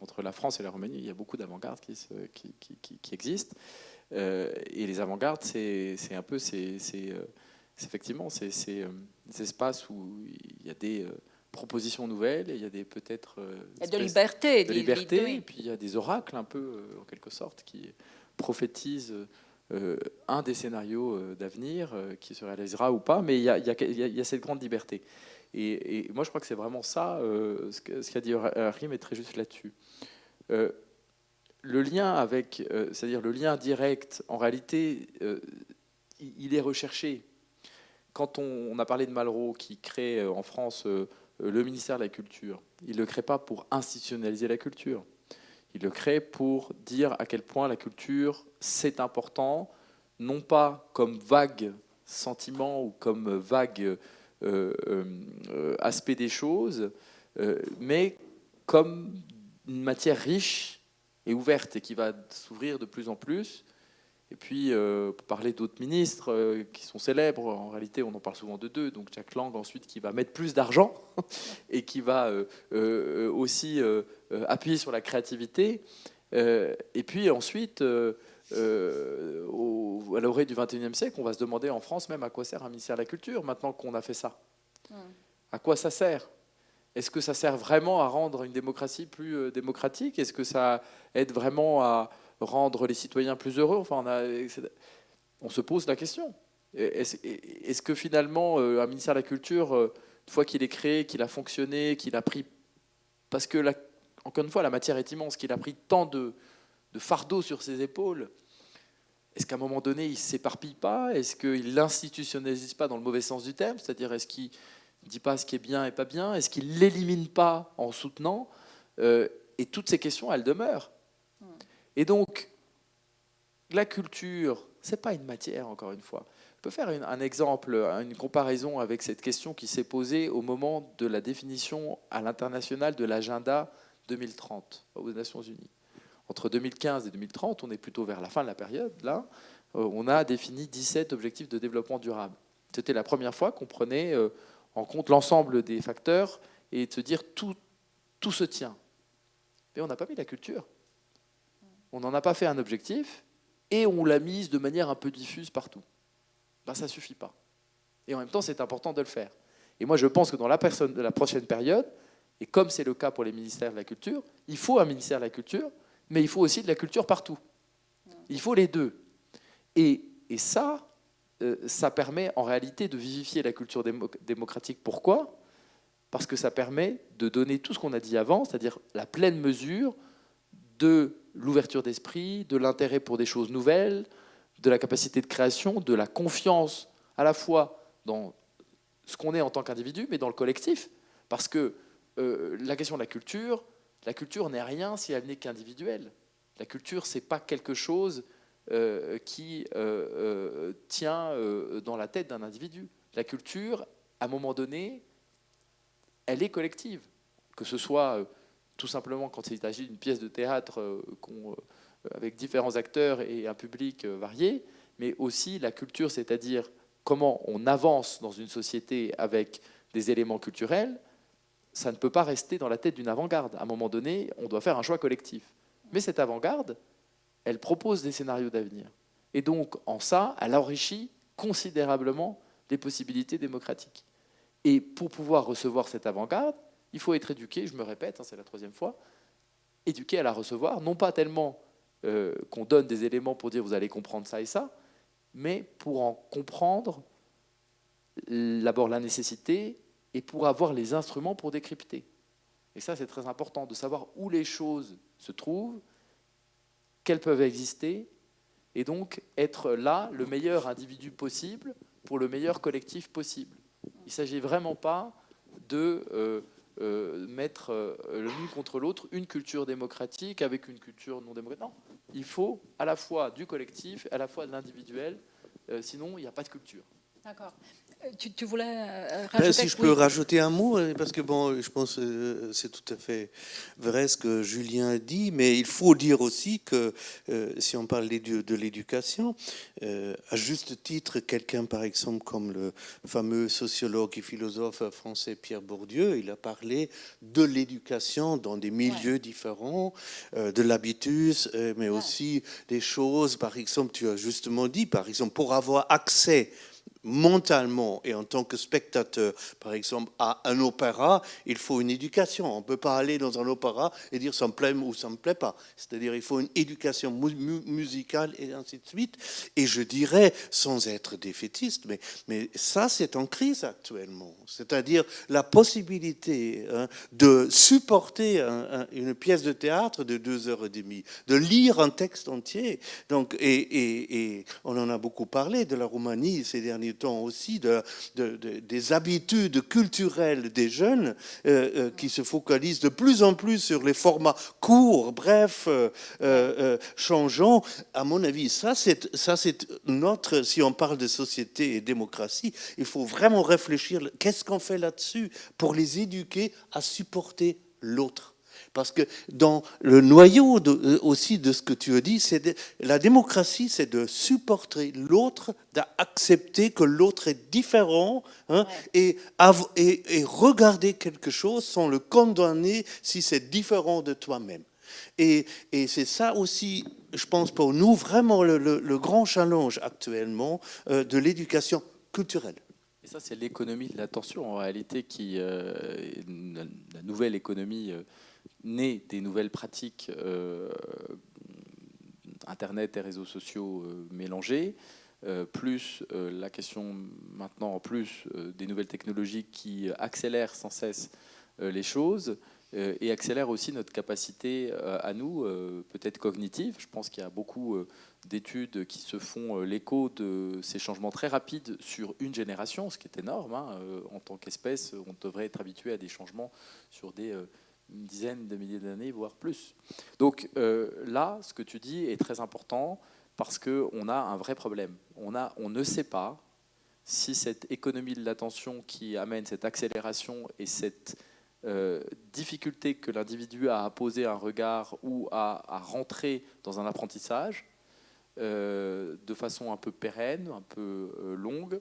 entre la France et la Roumanie, il y a beaucoup d'avant-gardes qui existent. Et les avant-gardes, c'est un peu effectivement ces espaces où il y a des propositions nouvelles, et il y a des peut-être de liberté, et puis il y a des oracles un peu en quelque sorte qui prophétisent un des scénarios d'avenir qui se réalisera ou pas, mais il y a cette grande liberté. Et moi je crois que c'est vraiment ça, ce qu'a dit Joachim est très juste là-dessus. Le lien avec, c'est-à-dire le lien direct, en réalité, il est recherché. Quand on a parlé de Malraux qui crée en France le ministère de la Culture, il ne le crée pas pour institutionnaliser la culture. Il le crée pour dire à quel point la culture, c'est important, non pas comme vague sentiment ou comme vague aspect des choses, mais comme une matière riche et ouverte et qui va s'ouvrir de plus en plus. Et puis, pour parler d'autres ministres qui sont célèbres, en réalité, on en parle souvent de deux. Donc, Jack Lang, ensuite, qui va mettre plus d'argent et qui va aussi appuyer sur la créativité. Et puis ensuite, à l'orée du XXIe siècle, on va se demander en France même à quoi sert un ministère de la Culture, maintenant qu'on a fait ça. À quoi ça sert? Est-ce que ça sert vraiment à rendre une démocratie plus démocratique? Est-ce que ça aide vraiment à rendre les citoyens plus heureux? Enfin, on se pose la question. Est-ce que finalement, un ministère de la Culture, une fois qu'il est créé, qu'il a fonctionné, qu'il a pris... Parce que, encore une fois, la matière est immense, qu'il a pris tant de fardeau sur ses épaules, est-ce qu'à un moment donné, il ne s'éparpille pas? Est-ce qu'il ne l'institutionnalise pas dans le mauvais sens du terme? C'est-à-dire, est-ce qu'il ne dit pas ce qui est bien et pas bien? Est-ce qu'il ne l'élimine pas en soutenant? Et toutes ces questions, elles demeurent. Et donc, la culture, ce n'est pas une matière, encore une fois. Je peux faire un exemple, une comparaison avec cette question qui s'est posée au moment de la définition à l'international de l'agenda 2030 aux Nations Unies. Entre 2015 et 2030, on est plutôt vers la fin de la période, là, on a défini 17 objectifs de développement durable. C'était la première fois qu'on prenait en compte l'ensemble des facteurs et de se dire tout se tient. Mais on n'a pas mis la culture. On n'en a pas fait un objectif et on l'a mise de manière un peu diffuse partout. Ben, ça ne suffit pas. Et en même temps, c'est important de le faire. Et moi, je pense que dans la prochaine période, et comme c'est le cas pour les ministères de la Culture, il faut un ministère de la Culture, mais il faut aussi de la culture partout. Il faut les deux. Et ça permet en réalité de vivifier la culture démocratique. Pourquoi? Parce que ça permet de donner tout ce qu'on a dit avant, c'est-à-dire la pleine mesure de l'ouverture d'esprit, de l'intérêt pour des choses nouvelles, de la capacité de création, de la confiance à la fois dans ce qu'on est en tant qu'individu, mais dans le collectif. Parce que la question de la culture n'est rien si elle n'est qu'individuelle. La culture, ce n'est pas quelque chose qui tient dans la tête d'un individu. La culture, à un moment donné, elle est collective. Que ce soit tout simplement quand il s'agit d'une pièce de théâtre avec différents acteurs et un public varié, mais aussi la culture, c'est-à-dire comment on avance dans une société avec des éléments culturels, ça ne peut pas rester dans la tête d'une avant-garde. À un moment donné, on doit faire un choix collectif. Mais cette avant-garde, elle propose des scénarios d'avenir. Et donc, en ça, elle enrichit considérablement les possibilités démocratiques. Et pour pouvoir recevoir cette avant-garde, il faut être éduqué, je me répète, c'est la 3e fois, éduqué à la recevoir, non pas tellement qu'on donne des éléments pour dire vous allez comprendre ça et ça, mais pour en comprendre d'abord la nécessité et pour avoir les instruments pour décrypter. Et ça, c'est très important, de savoir où les choses se trouvent, qu'elles peuvent exister, et donc être là le meilleur individu possible pour le meilleur collectif possible. Il ne s'agit vraiment pas de mettre l'une contre l'autre, une culture démocratique avec une culture non démocratique. Non, il faut à la fois du collectif, à la fois de l'individuel, sinon il n'y a pas de culture. D'accord. Tu voulais rajouter... Si je peux rajouter un mot, parce que bon, je pense que c'est tout à fait vrai ce que Julien a dit, mais il faut dire aussi que si on parle de l'éducation, à juste titre, quelqu'un par exemple comme le fameux sociologue et philosophe français Pierre Bourdieu, il a parlé de l'éducation dans des milieux différents, de l'habitus, mais aussi des choses, par exemple, tu as justement dit, par exemple, pour avoir accès mentalement et en tant que spectateur, par exemple, à un opéra, il faut une éducation. On ne peut pas aller dans un opéra et dire ça me plaît ou ça ne me plaît pas. C'est-à-dire il faut une éducation musicale et ainsi de suite. Et je dirais, sans être défaitiste, mais ça c'est en crise actuellement. C'est-à-dire la possibilité de supporter une pièce de théâtre de 2h30, de lire un texte entier. Donc, et on en a beaucoup parlé de la Roumanie ces derniers temps aussi, des habitudes culturelles des jeunes qui se focalisent de plus en plus sur les formats courts, brefs, changeants. À mon avis, ça c'est notre, si on parle de société et démocratie, il faut vraiment réfléchir, qu'est-ce qu'on fait là-dessus pour les éduquer à supporter l'autre. Parce que dans le noyau aussi de ce que tu as dit, la démocratie, c'est de supporter l'autre, d'accepter que l'autre est différent, et regarder quelque chose sans le condamner si c'est différent de toi-même. Et c'est ça aussi, je pense, pour nous, vraiment le grand challenge actuellement de l'éducation culturelle. Et ça, c'est l'économie de l'attention, en réalité, la nouvelle économie née des nouvelles pratiques Internet et réseaux sociaux mélangés, plus la question maintenant, en plus des nouvelles technologies qui accélèrent sans cesse les choses, et accélère aussi notre capacité à nous, peut-être cognitive. Je pense qu'il y a beaucoup d'études qui se font l'écho de ces changements très rapides sur une génération, ce qui est énorme. Hein. En tant qu'espèce, on devrait être habitué à des changements sur une dizaine de milliers d'années, voire plus. Donc là, ce que tu dis est très important parce qu'on a un vrai problème. On ne sait pas si cette économie de l'attention qui amène cette accélération et cette difficulté que l'individu a à poser un regard ou à rentrer dans un apprentissage de façon un peu pérenne, un peu longue,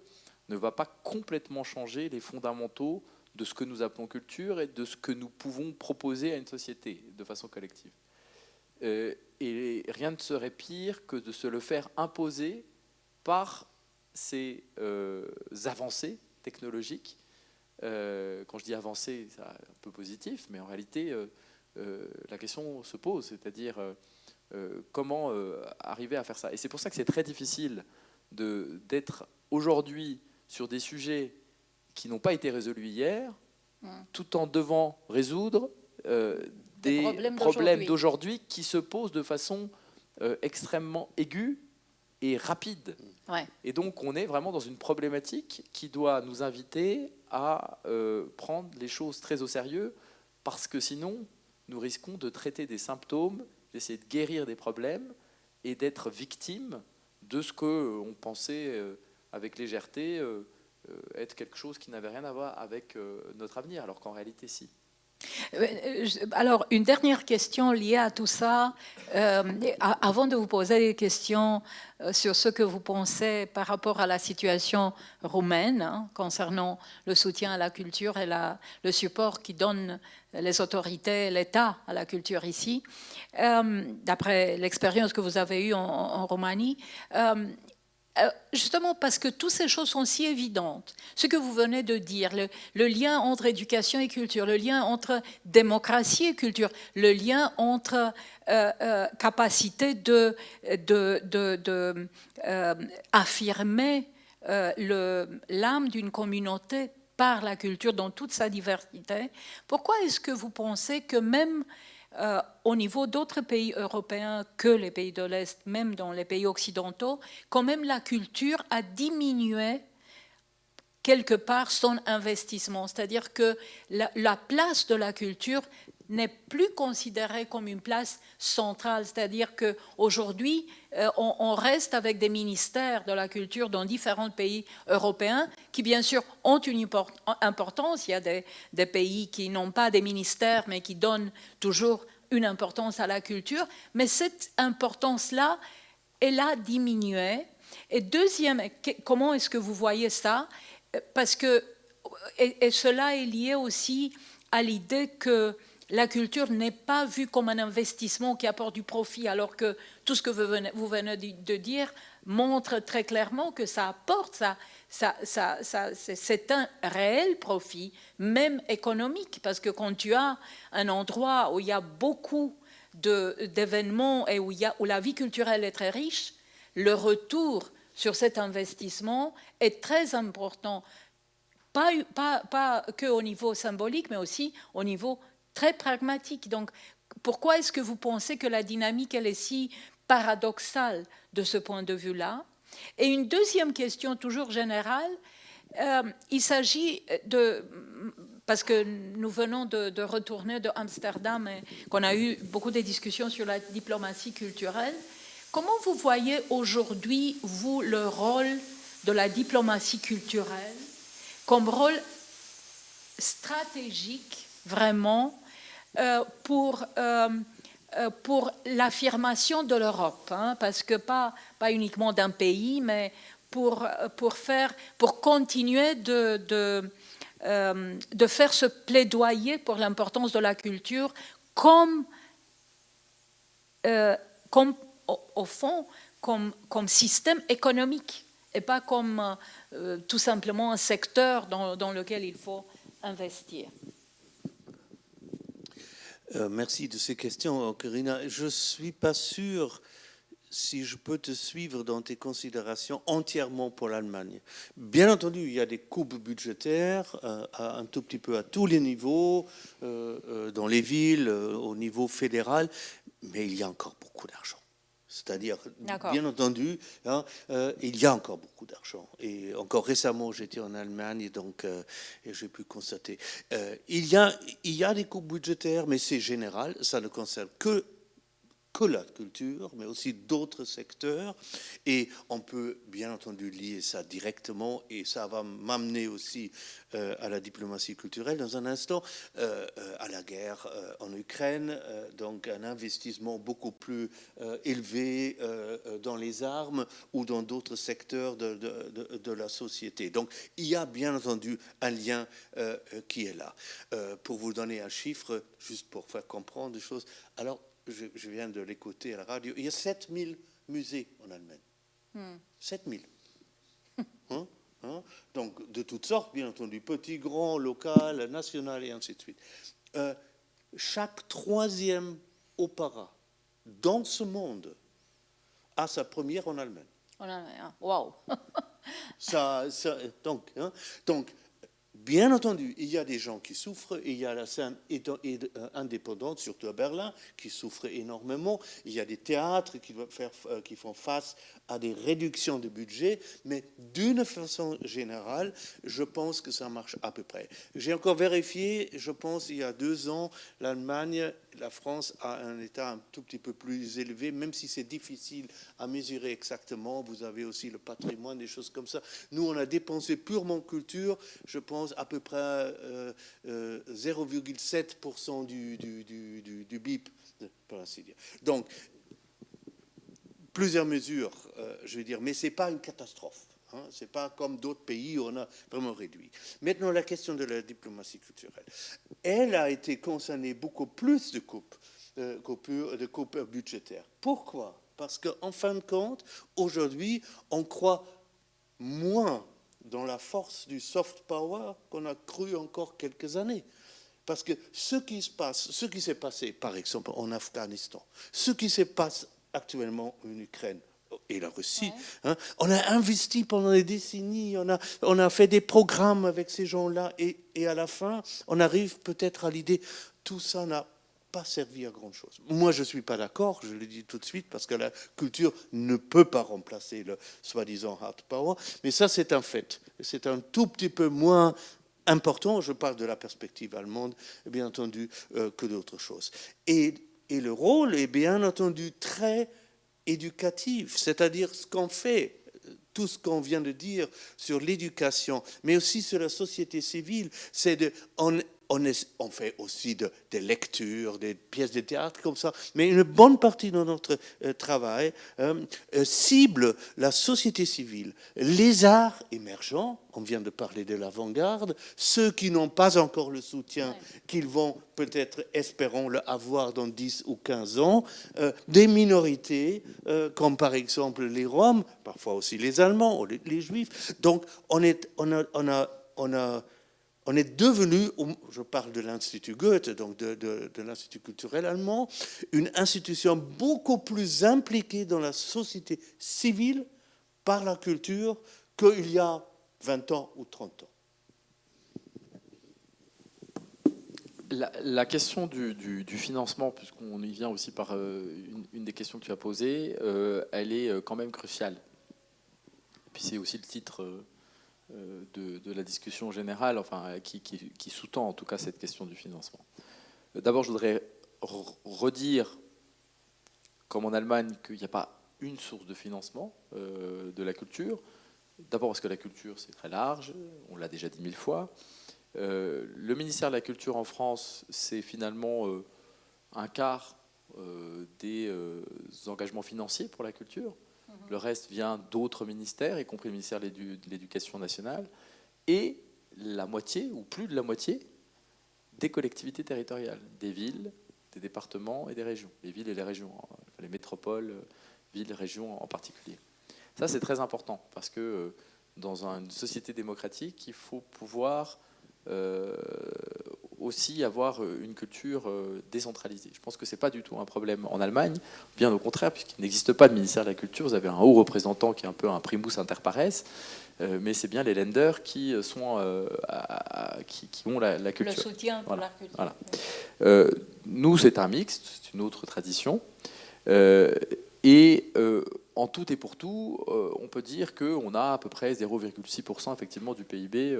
ne va pas complètement changer les fondamentaux de ce que nous appelons culture et de ce que nous pouvons proposer à une société de façon collective. Et rien ne serait pire que de se le faire imposer par ces avancées technologiques. Quand je dis avancées, c'est un peu positif, mais en réalité, la question se pose, c'est-à-dire comment arriver à faire ça. Et c'est pour ça que c'est très difficile d'être aujourd'hui sur des sujets qui n'ont pas été résolus hier, tout en devant résoudre des problèmes d'aujourd'hui qui se posent de façon extrêmement aiguë et rapide. Ouais. Et donc, on est vraiment dans une problématique qui doit nous inviter à prendre les choses très au sérieux, parce que sinon, nous risquons de traiter des symptômes, d'essayer de guérir des problèmes et d'être victimes de ce qu'on pensait avec légèreté être quelque chose qui n'avait rien à voir avec notre avenir, alors qu'en réalité, si. Alors, une dernière question liée à tout ça. Avant de vous poser des questions sur ce que vous pensez par rapport à la situation roumaine, hein, concernant le soutien à la culture et le support qui donnent les autorités, l'État à la culture ici, d'après l'expérience que vous avez eue en Roumanie, justement parce que toutes ces choses sont si évidentes. Ce que vous venez de dire, le lien entre éducation et culture, le lien entre démocratie et culture, le lien entre capacité affirmer l'âme d'une communauté par la culture dans toute sa diversité. Pourquoi est-ce que vous pensez que même au niveau d'autres pays européens que les pays de l'Est, même dans les pays occidentaux, quand même la culture a diminué quelque part son investissement. C'est-à-dire que la place de la culture n'est plus considérée comme une place centrale. C'est-à-dire qu'aujourd'hui, on reste avec des ministères de la culture dans différents pays européens qui, bien sûr, ont une importance. Il y a des pays qui n'ont pas des ministères, mais qui donnent toujours une importance à la culture. Mais cette importance-là, elle a diminué. Et deuxième, comment est-ce que vous voyez ça? Parce que, et cela est lié aussi à l'idée que la culture n'est pas vue comme un investissement qui apporte du profit, alors que tout ce que vous venez de dire montre très clairement que ça apporte, c'est un réel profit, même économique, parce que quand tu as un endroit où il y a beaucoup d'événements et où la vie culturelle est très riche, le retour sur cet investissement est très important, pas qu'au niveau symbolique, mais aussi au niveau très pragmatique. Donc, pourquoi est-ce que vous pensez que la dynamique, elle est si paradoxale de ce point de vue-là? Et une deuxième question, toujours générale, il s'agit de... Parce que nous venons de retourner de Amsterdam et qu'on a eu beaucoup de discussions sur la diplomatie culturelle. Comment vous voyez aujourd'hui, vous, le rôle de la diplomatie culturelle comme rôle stratégique, vraiment, pour l'affirmation de l'Europe, hein, parce que pas uniquement d'un pays, mais pour continuer de faire ce plaidoyer pour l'importance de la culture comme comme, au fond, comme système économique et pas comme tout simplement un secteur dans lequel il faut investir. Merci de ces questions, Corinna. Je ne suis pas sûr si je peux te suivre dans tes considérations entièrement pour l'Allemagne. Bien entendu, il y a des coupes budgétaires un tout petit peu à tous les niveaux, dans les villes, au niveau fédéral, mais il y a encore beaucoup d'argent. C'est-à-dire, bien entendu, hein, il y a encore beaucoup d'argent. Et encore récemment, j'étais en Allemagne, donc et j'ai pu constater. Il y a des coupes budgétaires, mais c'est général. Ça ne concerne que la culture, mais aussi d'autres secteurs. Et on peut bien entendu lier ça directement, et ça va m'amener aussi à la diplomatie culturelle dans un instant, à la guerre en Ukraine, donc un investissement beaucoup plus élevé dans les armes ou dans d'autres secteurs de la société. Donc il y a bien entendu un lien qui est là. Pour vous donner un chiffre, juste pour faire comprendre des choses, alors je viens de l'écouter à la radio, il y a 7000 musées en Allemagne. 7000. Donc, de toutes sortes, bien entendu, petits, grands, local, national et ainsi de suite. Chaque troisième opéra dans ce monde a sa première en Allemagne. En Allemagne, waouh. Donc, bien entendu, il y a des gens qui souffrent, il y a la scène indépendante, surtout à Berlin, qui souffre énormément. Il y a des théâtres qui font face à des réductions de budget, mais d'une façon générale, je pense que ça marche à peu près. J'ai encore vérifié, je pense il y a 2 ans, l'Allemagne, la France a un état un tout petit peu plus élevé, même si c'est difficile à mesurer exactement. Vous avez aussi le patrimoine, des choses comme ça. Nous, on a dépensé purement culture, je pense, à peu près 0,7% du BIP, pour ainsi dire. Donc, plusieurs mesures, je veux dire, mais ce n'est pas une catastrophe. Ce n'est pas comme d'autres pays où on a vraiment réduit. Maintenant, la question de la diplomatie culturelle. Elle a été concernée beaucoup plus de coupes budgétaires. Pourquoi? Parce qu'en fin de compte, aujourd'hui, on croit moins dans la force du soft power qu'on a cru encore quelques années. Parce que ce qui s'est passé, par exemple, en Afghanistan, ce qui se passe actuellement en Ukraine et la Russie, on a investi pendant des décennies, on a fait des programmes avec ces gens-là, et à la fin, on arrive peut-être à l'idée, tout ça n'a pas servi à grand-chose. Moi, je ne suis pas d'accord, je le dis tout de suite, parce que la culture ne peut pas remplacer le soi-disant hard power, mais ça, c'est un fait. C'est un tout petit peu moins important, je parle de la perspective allemande, bien entendu, que d'autres choses. Et le rôle est bien entendu très éducatif, c'est-à-dire ce qu'on fait, tout ce qu'on vient de dire sur l'éducation, mais aussi sur la société civile, c'est on fait aussi des lectures, des pièces de théâtre comme ça, mais une bonne partie de notre travail cible la société civile, les arts émergents, on vient de parler de l'avant-garde, ceux qui n'ont pas encore le soutien qu'ils vont peut-être, espérons-le, avoir dans 10 ou 15 ans, des minorités, comme par exemple les Roms, parfois aussi les Allemands ou les Juifs. Donc on est devenu, je parle de l'Institut Goethe, donc de l'Institut culturel allemand, une institution beaucoup plus impliquée dans la société civile par la culture qu'il y a 20 ans ou 30 ans. La question du financement, puisqu'on y vient aussi par une des questions que tu as posées, elle est quand même cruciale. Puis c'est aussi le titre de la discussion générale, enfin, qui sous-tend en tout cas cette question du financement. D'abord, je voudrais redire, comme en Allemagne, qu'il n'y a pas une source de financement de la culture. D'abord parce que la culture, c'est très large, on l'a déjà dit 1000 fois. Le ministère de la Culture en France, c'est finalement un quart des engagements financiers pour la culture. Le reste vient d'autres ministères, y compris le ministère de l'Éducation nationale, et la moitié, ou plus de la moitié, des collectivités territoriales, des villes, des départements et des régions. Les villes et les régions, il les métropoles, villes, régions en particulier. Ça, c'est très important, parce que dans une société démocratique, il faut pouvoir aussi avoir une culture décentralisée. Je pense que ce n'est pas du tout un problème en Allemagne, bien au contraire, puisqu'il n'existe pas de ministère de la Culture. Vous avez un haut représentant qui est un peu un primus inter pares, mais c'est bien les Länder qui ont la culture. Le soutien pour la culture. Voilà. Nous, c'est un mix, c'est une autre tradition. En tout et pour tout, on peut dire qu'on a à peu près 0,6% effectivement du PIB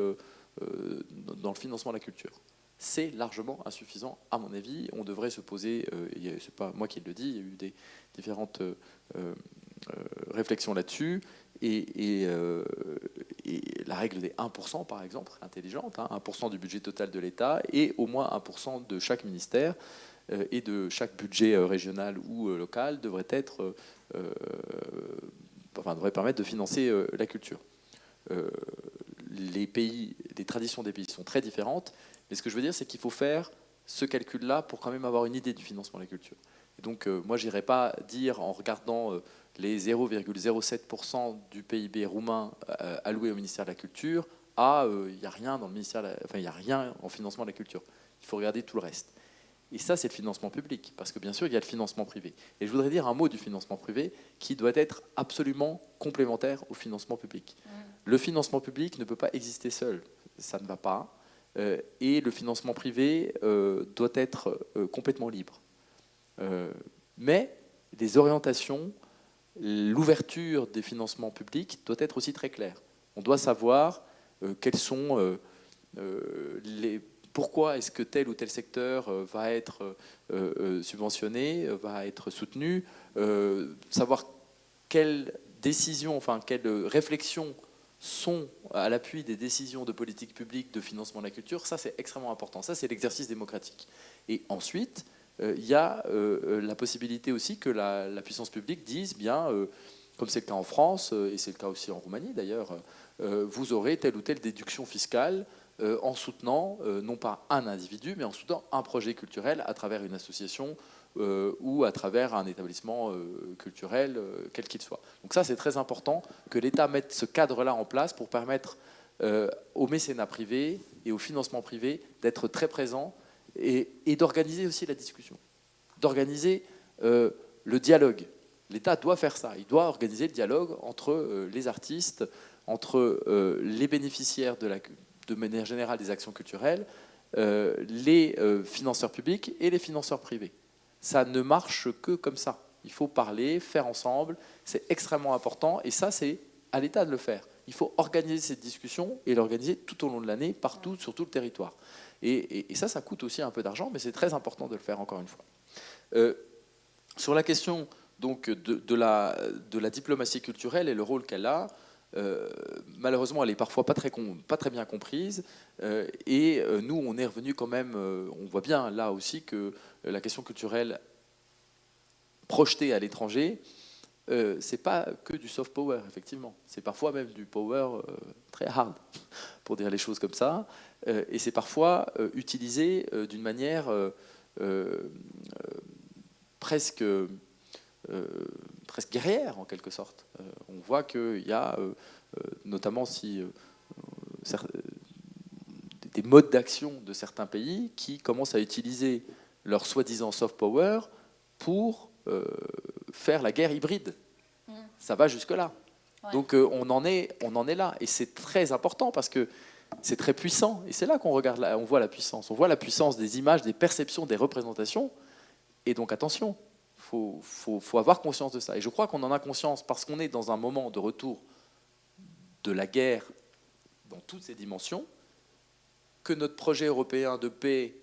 dans le financement de la culture. C'est largement insuffisant, à mon avis. On devrait se poser, c'est pas moi qui le dis, il y a eu des différentes réflexions là-dessus, et la règle des 1%, par exemple, intelligente, 1% du budget total de l'État, et au moins 1% de chaque ministère, et de chaque budget régional ou local devrait permettre de financer la culture. Les traditions des pays sont très différentes, mais ce que je veux dire, c'est qu'il faut faire ce calcul-là pour quand même avoir une idée du financement de la culture. Et donc, moi, je n'irai pas dire, en regardant les 0,07% du PIB roumain alloué au ministère de la Culture, il n'y a rien dans le ministère, il n'y a rien en financement de la culture. Il faut regarder tout le reste. Et ça, c'est le financement public, parce que bien sûr, il y a le financement privé. Et je voudrais dire un mot du financement privé qui doit être absolument complémentaire au financement public. Le financement public ne peut pas exister seul, ça ne va pas. Et le financement privé doit être complètement libre. Mais les orientations, l'ouverture des financements publics doit être aussi très claire. On doit savoir quels sont pourquoi est-ce que tel ou tel secteur va être subventionné, va être soutenu, savoir quelles décisions, quelles réflexions sont à l'appui des décisions de politique publique de financement de la culture. Ça, c'est extrêmement important. Ça, c'est l'exercice démocratique. Et ensuite, il y a la possibilité aussi que la puissance publique dise, bien, comme c'est le cas en France, et c'est le cas aussi en Roumanie d'ailleurs, vous aurez telle ou telle déduction fiscale en soutenant non pas un individu, mais en soutenant un projet culturel à travers une association ou à travers un établissement culturel, quel qu'il soit. Donc ça, c'est très important que l'État mette ce cadre-là en place pour permettre au mécénat privé et au financement privé d'être très présent et d'organiser aussi la discussion, d'organiser le dialogue. L'État doit faire ça. Il doit organiser le dialogue entre les artistes, entre les bénéficiaires de manière générale des actions culturelles, les financeurs publics et les financeurs privés. Ça ne marche que comme ça. Il faut parler, faire ensemble. C'est extrêmement important. Et ça, c'est à l'État de le faire. Il faut organiser cette discussion et l'organiser tout au long de l'année, partout, sur tout le territoire. Et ça coûte aussi un peu d'argent, mais c'est très important de le faire, encore une fois. Sur la question donc, de la diplomatie culturelle et le rôle qu'elle a, malheureusement, elle est parfois pas très bien comprise. Nous, on est revenu quand même, on voit bien là aussi que la question culturelle projetée à l'étranger, c'est pas que du soft power, effectivement. C'est parfois même du power très hard, pour dire les choses comme ça. Et c'est parfois utilisé d'une manière presque guerrière, en quelque sorte. On voit qu'il y a, notamment des modes d'action de certains pays qui commencent à utiliser leur soi-disant soft power pour faire la guerre hybride. Ça va jusque-là. Ouais. Donc on en est là. Et c'est très important parce que c'est très puissant. Et c'est là qu'on voit la puissance. On voit la puissance des images, des perceptions, des représentations. Et donc attention, faut avoir conscience de ça. Et je crois qu'on en a conscience parce qu'on est dans un moment de retour de la guerre dans toutes ses dimensions, que notre projet européen de paix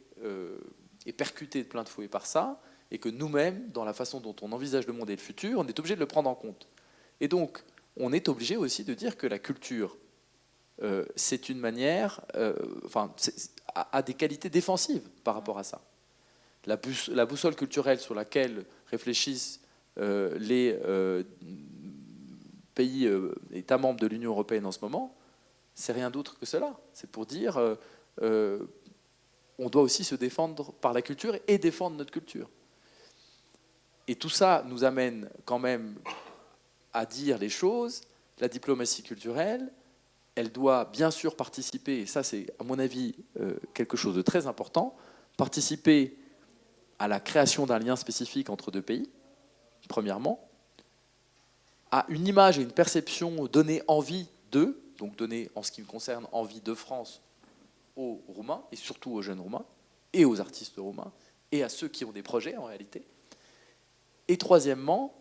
est percuté de plein de fouet par ça, et que nous-mêmes, dans la façon dont on envisage le monde et le futur, on est obligé de le prendre en compte. Et donc, on est obligé aussi de dire que la culture, c'est une manière, a des qualités défensives par rapport à ça. La boussole culturelle sur laquelle réfléchissent les pays États membres de l'Union européenne en ce moment, c'est rien d'autre que cela. C'est pour dire on doit aussi se défendre par la culture et défendre notre culture. Et tout ça nous amène quand même à dire les choses. La diplomatie culturelle, elle doit bien sûr participer, et ça c'est à mon avis quelque chose de très important, participer à la création d'un lien spécifique entre deux pays, premièrement, à une image et une perception, donner envie d'eux, donc donner, en ce qui me concerne, envie de France aux Roumains, et surtout aux jeunes Roumains, et aux artistes roumains, et à ceux qui ont des projets en réalité. Et troisièmement,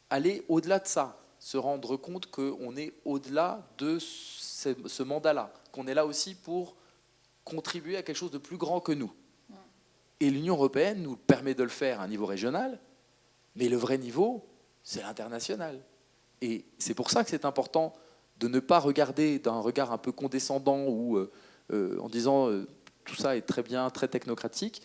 aller au-delà de ça, se rendre compte qu'on est au-delà de ce mandat-là, qu'on est là aussi pour contribuer à quelque chose de plus grand que nous. Et l'Union européenne nous permet de le faire à un niveau régional, mais le vrai niveau, c'est l'international. Et c'est pour ça que c'est important de ne pas regarder d'un regard un peu condescendant ou en disant tout ça est très bien, très technocratique.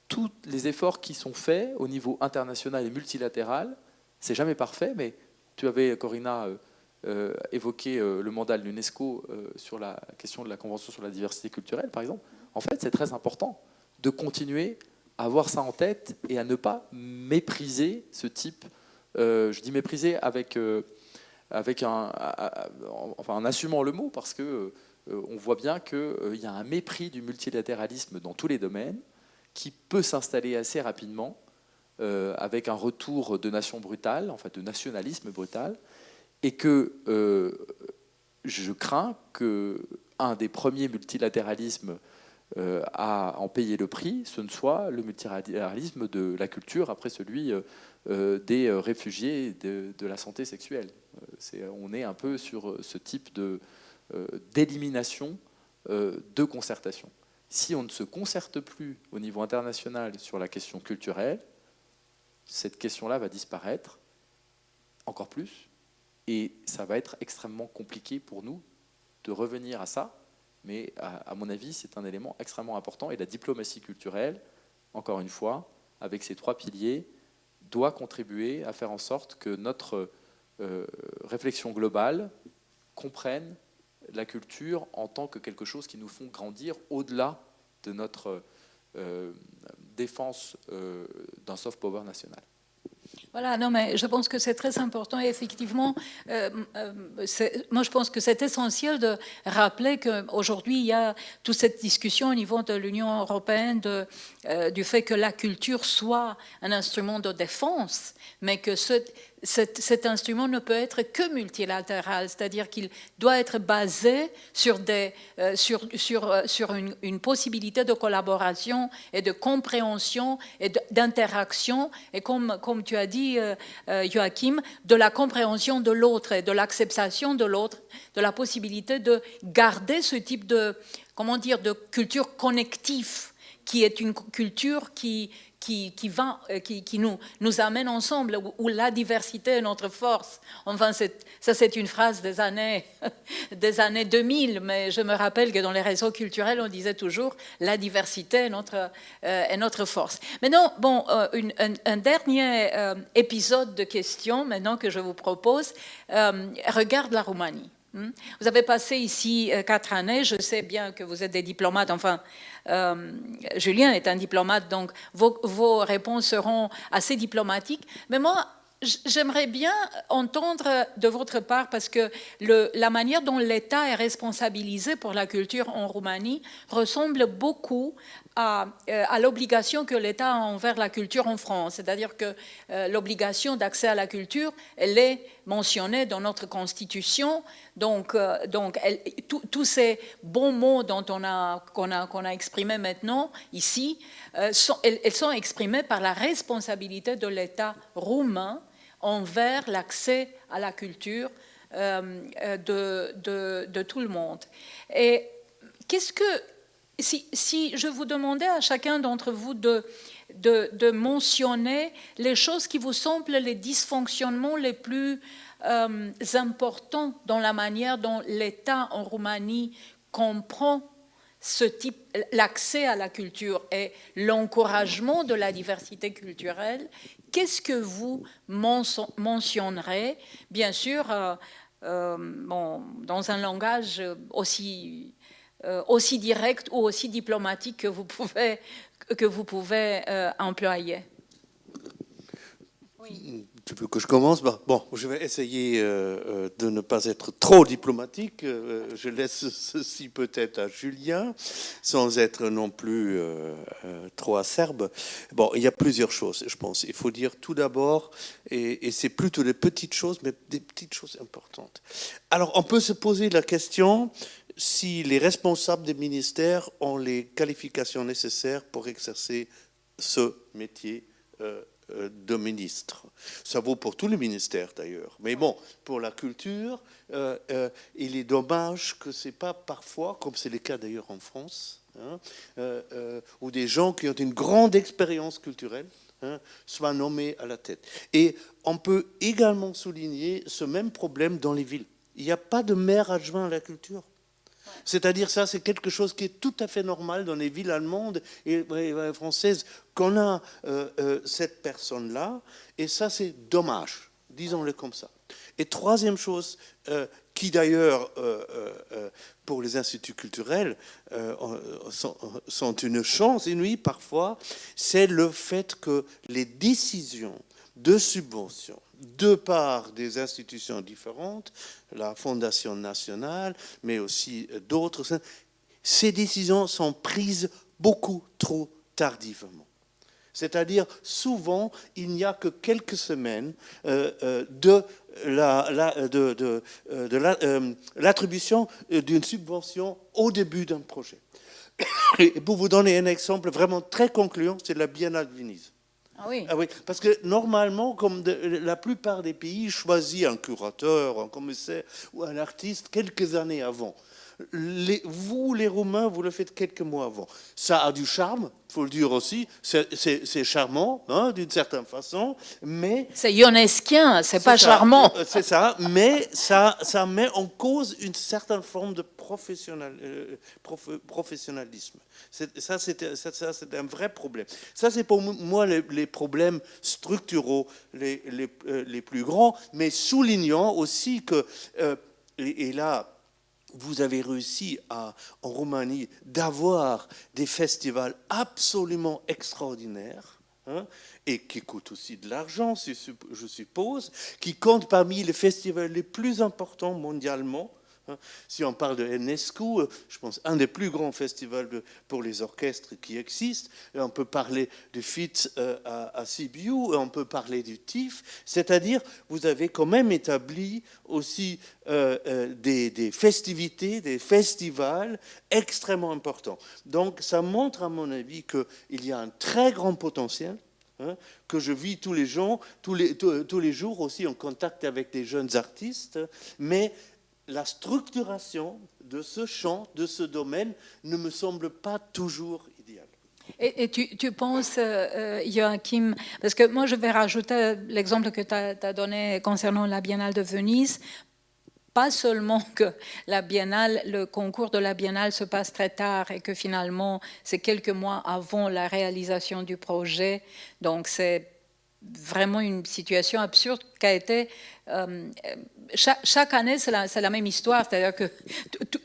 Tous les efforts qui sont faits au niveau international et multilatéral, c'est jamais parfait, mais tu avais, Corinna, évoqué le mandat de l'UNESCO sur la question de la Convention sur la diversité culturelle, par exemple. En fait, c'est très important de continuer à avoir ça en tête et à ne pas mépriser ce type, je dis mépriser avec en assumant le mot, parce que on voit bien qu'il y a un mépris du multilatéralisme dans tous les domaines qui peut s'installer assez rapidement avec un retour de nation brutale, en fait de nationalisme brutal, et que je crains qu'un des premiers multilatéralismes à en payer le prix, ce ne soit le multilatéralisme de la culture après celui des réfugiés de la santé sexuelle. On est un peu sur ce type d'élimination de concertation. Si on ne se concerte plus au niveau international sur la question culturelle, cette question-là va disparaître encore plus, et ça va être extrêmement compliqué pour nous de revenir à ça. Mais à mon avis, c'est un élément extrêmement important. Et la diplomatie culturelle, encore une fois, avec ces trois piliers, doit contribuer à faire en sorte que notre réflexion globale comprenne la culture en tant que quelque chose qui nous font grandir au-delà de notre défense d'un soft power national. Voilà, non, mais je pense que c'est très important. Et effectivement, moi, je pense que c'est essentiel de rappeler qu'aujourd'hui, il y a toute cette discussion au niveau de l'Union européenne du fait que la culture soit un instrument de défense, mais que cet instrument ne peut être que multilatéral, c'est-à-dire qu'il doit être basé sur une possibilité de collaboration et de compréhension et d'interaction, et comme tu as dit, Joachim, de la compréhension de l'autre et de l'acceptation de l'autre, de la possibilité de garder ce type de, comment dire, de culture connective, qui est une culture qui nous amène ensemble, où la diversité est notre force. Enfin, ça c'est une phrase des années 2000, mais je me rappelle que dans les réseaux culturels, on disait toujours « la diversité est notre force ». Maintenant, bon, un dernier épisode de questions, maintenant que je vous propose, regarde la Roumanie. Vous avez passé ici 4 années, je sais bien que vous êtes des diplomates, enfin, Julien est un diplomate, donc vos réponses seront assez diplomatiques. Mais moi, j'aimerais bien entendre de votre part, parce que la manière dont l'État est responsabilisé pour la culture en Roumanie ressemble beaucoup à l'obligation que l'État a envers la culture en France. C'est-à-dire que l'obligation d'accès à la culture, elle est mentionnée dans notre Constitution. Donc tous ces bons mots qu'on a exprimés maintenant, ici, elles sont exprimées par la responsabilité de l'État roumain envers l'accès à la culture de tout le monde. Et qu'est-ce que... Si je vous demandais à chacun d'entre vous de mentionner les choses qui vous semblent les dysfonctionnements les plus importants dans la manière dont l'État en Roumanie comprend l'accès à la culture et l'encouragement de la diversité culturelle, qu'est-ce que vous mentionnerez, bien sûr, dans un langage aussi aussi direct ou aussi diplomatique que vous pouvez employer. Oui. Tu veux que je commence? Bon, je vais essayer de ne pas être trop diplomatique. Je laisse ceci peut-être à Julien, sans être non plus trop acerbe. Bon, il y a plusieurs choses, je pense. Il faut dire tout d'abord, et c'est plutôt des petites choses, mais des petites choses importantes. Alors, on peut se poser la question si les responsables des ministères ont les qualifications nécessaires pour exercer ce métier de ministre. Ça vaut pour tous les ministères d'ailleurs. Mais bon, pour la culture, il est dommage que c'est pas parfois, comme c'est le cas d'ailleurs en France, où des gens qui ont une grande expérience culturelle soient nommés à la tête. Et on peut également souligner ce même problème dans les villes. Il n'y a pas de maire adjoint à la culture. C'est-à-dire ça, c'est quelque chose qui est tout à fait normal dans les villes allemandes et françaises, qu'on a cette personne-là, et ça, c'est dommage, disons-le comme ça. Et troisième chose, qui d'ailleurs, pour les instituts culturels, sont une chance inouïe parfois, c'est le fait que les décisions de subvention de part des institutions différentes, la Fondation nationale, mais aussi d'autres, ces décisions sont prises beaucoup trop tardivement. C'est-à-dire, souvent, il n'y a que quelques semaines de l'attribution d'une subvention au début d'un projet. Et pour vous donner un exemple vraiment très concluant, c'est la Biennale de Venise. Ah oui. Ah oui, parce que normalement, comme la plupart des pays, choisit un curateur, un commissaire ou un artiste quelques années avant. Vous, les Roumains, vous le faites quelques mois avant. Ça a du charme, il faut le dire aussi. C'est charmant, hein, d'une certaine façon, mais... C'est ionesquien, c'est pas charmant. C'est ça, mais ça met en cause une certaine forme de professionnalisme. Ça, c'est un vrai problème. Ça, c'est pour moi les problèmes structuraux les plus grands, mais soulignant aussi que... et là... Vous avez réussi en Roumanie d'avoir des festivals absolument extraordinaires, hein, et qui coûtent aussi de l'argent, je suppose, qui comptent parmi les festivals les plus importants mondialement. Si on parle de Enescu, je pense un des plus grands festivals pour les orchestres qui existent. On peut parler du FIT à Sibiu, on peut parler du TIFF. C'est-à-dire, vous avez quand même établi aussi des festivités, des festivals extrêmement importants. Donc, ça montre, à mon avis, qu'il y a un très grand potentiel. Que je vis tous les jours aussi en contact avec des jeunes artistes, mais la structuration de ce champ, de ce domaine, ne me semble pas toujours idéale. Et tu penses, Joachim, parce que moi je vais rajouter l'exemple que tu as donné concernant la Biennale de Venise, pas seulement que la Biennale, le concours de la Biennale se passe très tard et que finalement c'est quelques mois avant la réalisation du projet, donc c'est vraiment une situation absurde qui a été... chaque année, c'est la même histoire, c'est-à-dire que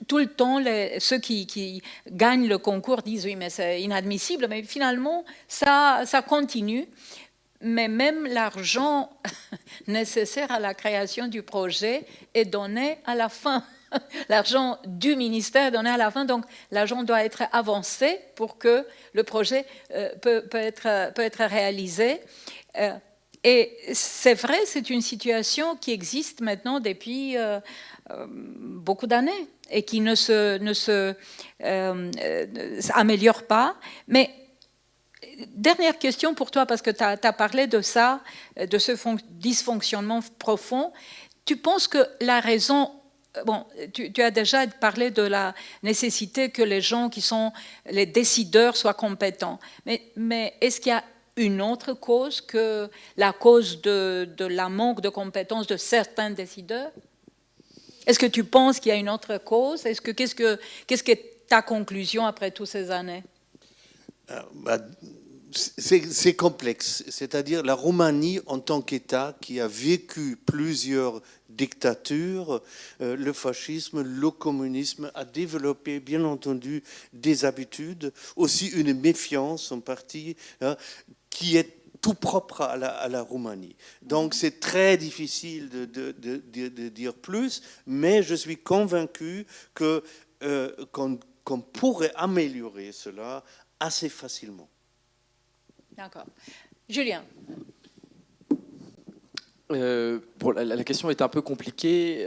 tout le temps, ceux qui gagnent le concours disent oui, mais c'est inadmissible, mais finalement, ça continue. Mais même l'argent nécessaire à la création du projet est donné à la fin. L'argent du ministère est donné à la fin, donc l'argent doit être avancé pour que le projet peut être réalisé. Et c'est vrai, c'est une situation qui existe maintenant depuis beaucoup d'années et qui ne se améliore pas. Mais dernière question pour toi, parce que tu as parlé de ça, de ce dysfonctionnement profond. Tu penses que la raison... Bon, tu as déjà parlé de la nécessité que les gens qui sont les décideurs soient compétents. Mais est-ce qu'il y a une autre cause que la cause de la manque de compétences de certains décideurs? Est-ce que tu penses qu'il y a une autre cause? Qu'est-ce que ta conclusion après toutes ces années? c'est complexe. C'est-à-dire la Roumanie en tant qu'État qui a vécu plusieurs dictatures, le fascisme, le communisme, a développé bien entendu des habitudes, aussi une méfiance en partie, hein, qui est tout propre à la Roumanie. Donc c'est très difficile de dire plus, mais je suis convaincu que, qu'on pourrait améliorer cela assez facilement. D'accord. Julien. Bon, la question est un peu compliquée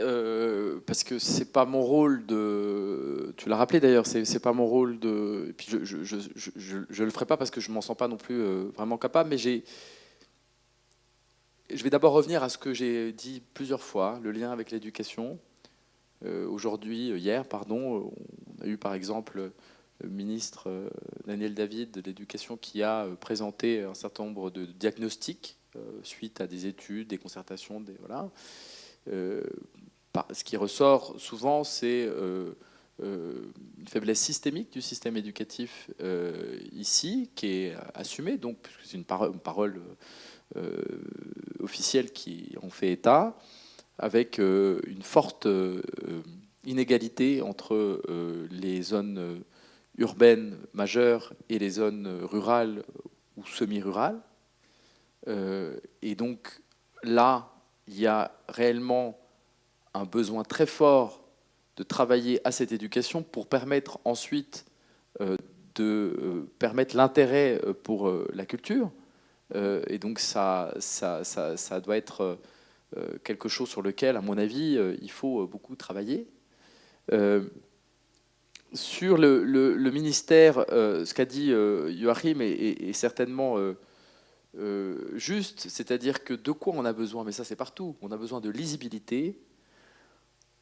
parce que c'est pas mon rôle de. Tu l'as rappelé d'ailleurs, c'est pas mon rôle de. Et puis je le ferai pas parce que je m'en sens pas non plus vraiment capable. Mais je vais d'abord revenir à ce que j'ai dit plusieurs fois, le lien avec l'éducation. Hier, pardon, on a eu par exemple le ministre Daniel David de l'Éducation qui a présenté un certain nombre de diagnostics suite à des études, des concertations, voilà. Ce qui ressort souvent, c'est une faiblesse systémique du système éducatif ici, qui est assumée, donc, puisque c'est une parole officielle qui en fait état, avec une forte inégalité entre les zones urbaines majeures et les zones rurales ou semi-rurales. Et donc là, il y a réellement un besoin très fort de travailler à cette éducation pour permettre ensuite de permettre l'intérêt pour la culture. Et donc ça doit être quelque chose sur lequel, à mon avis, il faut beaucoup travailler. Sur le ministère, ce qu'a dit Joachim est certainement juste, c'est-à-dire que de quoi on a besoin, mais ça c'est partout, on a besoin de lisibilité,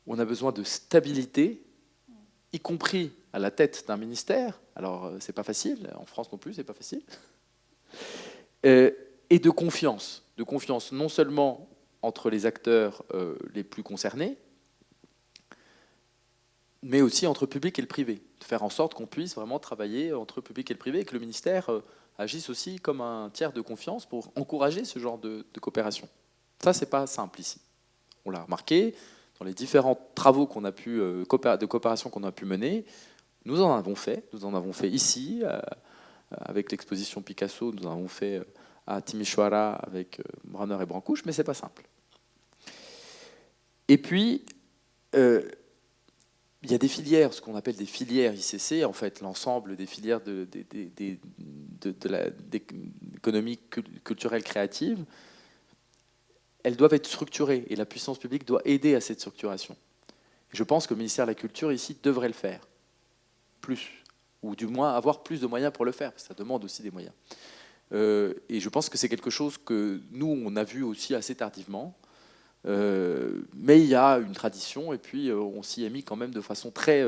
on a besoin de stabilité, y compris à la tête d'un ministère. Alors c'est pas facile, en France non plus c'est pas facile, et de confiance non seulement entre les acteurs les plus concernés, mais aussi entre public et le privé, de faire en sorte qu'on puisse vraiment travailler entre public et le privé, et que le ministère agisse aussi comme un tiers de confiance pour encourager ce genre de coopération. Ça, c'est pas simple ici. On l'a remarqué dans les différents travaux qu'on a pu, de coopération qu'on a pu mener. Nous en avons fait ici, avec l'exposition Picasso, nous en avons fait à Timișoara avec Brenner et Brancusi, mais c'est pas simple. Et puis, il y a des filières, ce qu'on appelle des filières ICC, en fait, l'ensemble des filières de l'économie culturelle créative, elles doivent être structurées et la puissance publique doit aider à cette structuration. Et je pense que le ministère de la Culture ici devrait le faire, plus, ou du moins avoir plus de moyens pour le faire, parce que ça demande aussi des moyens. Et je pense que c'est quelque chose que nous, on a vu aussi assez tardivement. Mais il y a une tradition et puis on s'y est mis quand même de façon très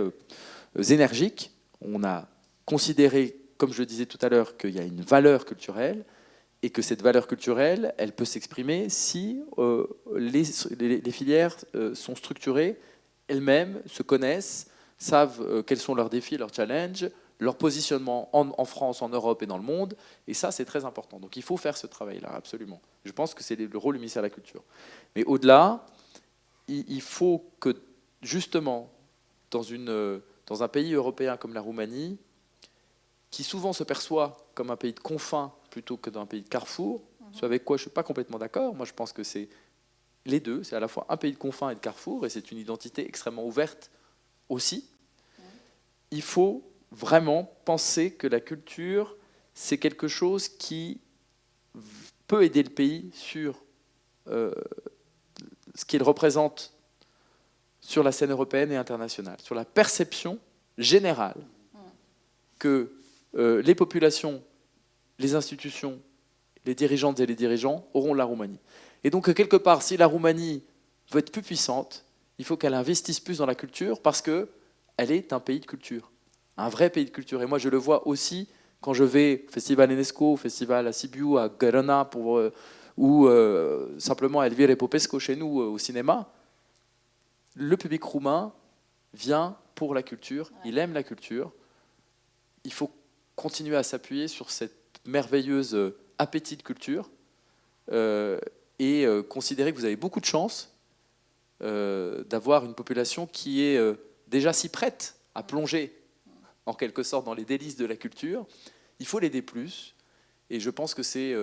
énergique. On a considéré, comme je le disais tout à l'heure, qu'il y a une valeur culturelle et que cette valeur culturelle, elle peut s'exprimer si les filières sont structurées, elles-mêmes se connaissent, savent quels sont leurs défis, leurs challenges, leur positionnement en France, en Europe et dans le monde. Et ça, c'est très important. Donc il faut faire ce travail-là, absolument. Je pense que c'est le rôle du ministère de la Culture. Mais au-delà, il faut que, justement, dans un pays européen comme la Roumanie, qui souvent se perçoit comme un pays de confins plutôt que d'un pays de carrefour, ce avec quoi je ne suis pas complètement d'accord. Moi, je pense que c'est les deux. C'est à la fois un pays de confins et de carrefour, et c'est une identité extrêmement ouverte aussi. Il faut vraiment penser que la culture, c'est quelque chose qui peut aider le pays sur ce qu'il représente sur la scène européenne et internationale, sur la perception générale que les populations, les institutions, les dirigeantes et les dirigeants auront de la Roumanie. Et donc, quelque part, si la Roumanie veut être plus puissante, il faut qu'elle investisse plus dans la culture parce qu'elle est un pays de culture, un vrai pays de culture. Et moi, je le vois aussi quand je vais au Festival Enesco, au Festival à Sibiu, à Gerona, ou simplement à Elvire Popescu chez nous au cinéma. Le public roumain vient pour la culture, il aime la culture. Il faut continuer à s'appuyer sur cette merveilleuse appétit de culture et considérer que vous avez beaucoup de chance d'avoir une population qui est déjà si prête à plonger en quelque sorte dans les délices de la culture. Il faut l'aider plus, et je pense que c'est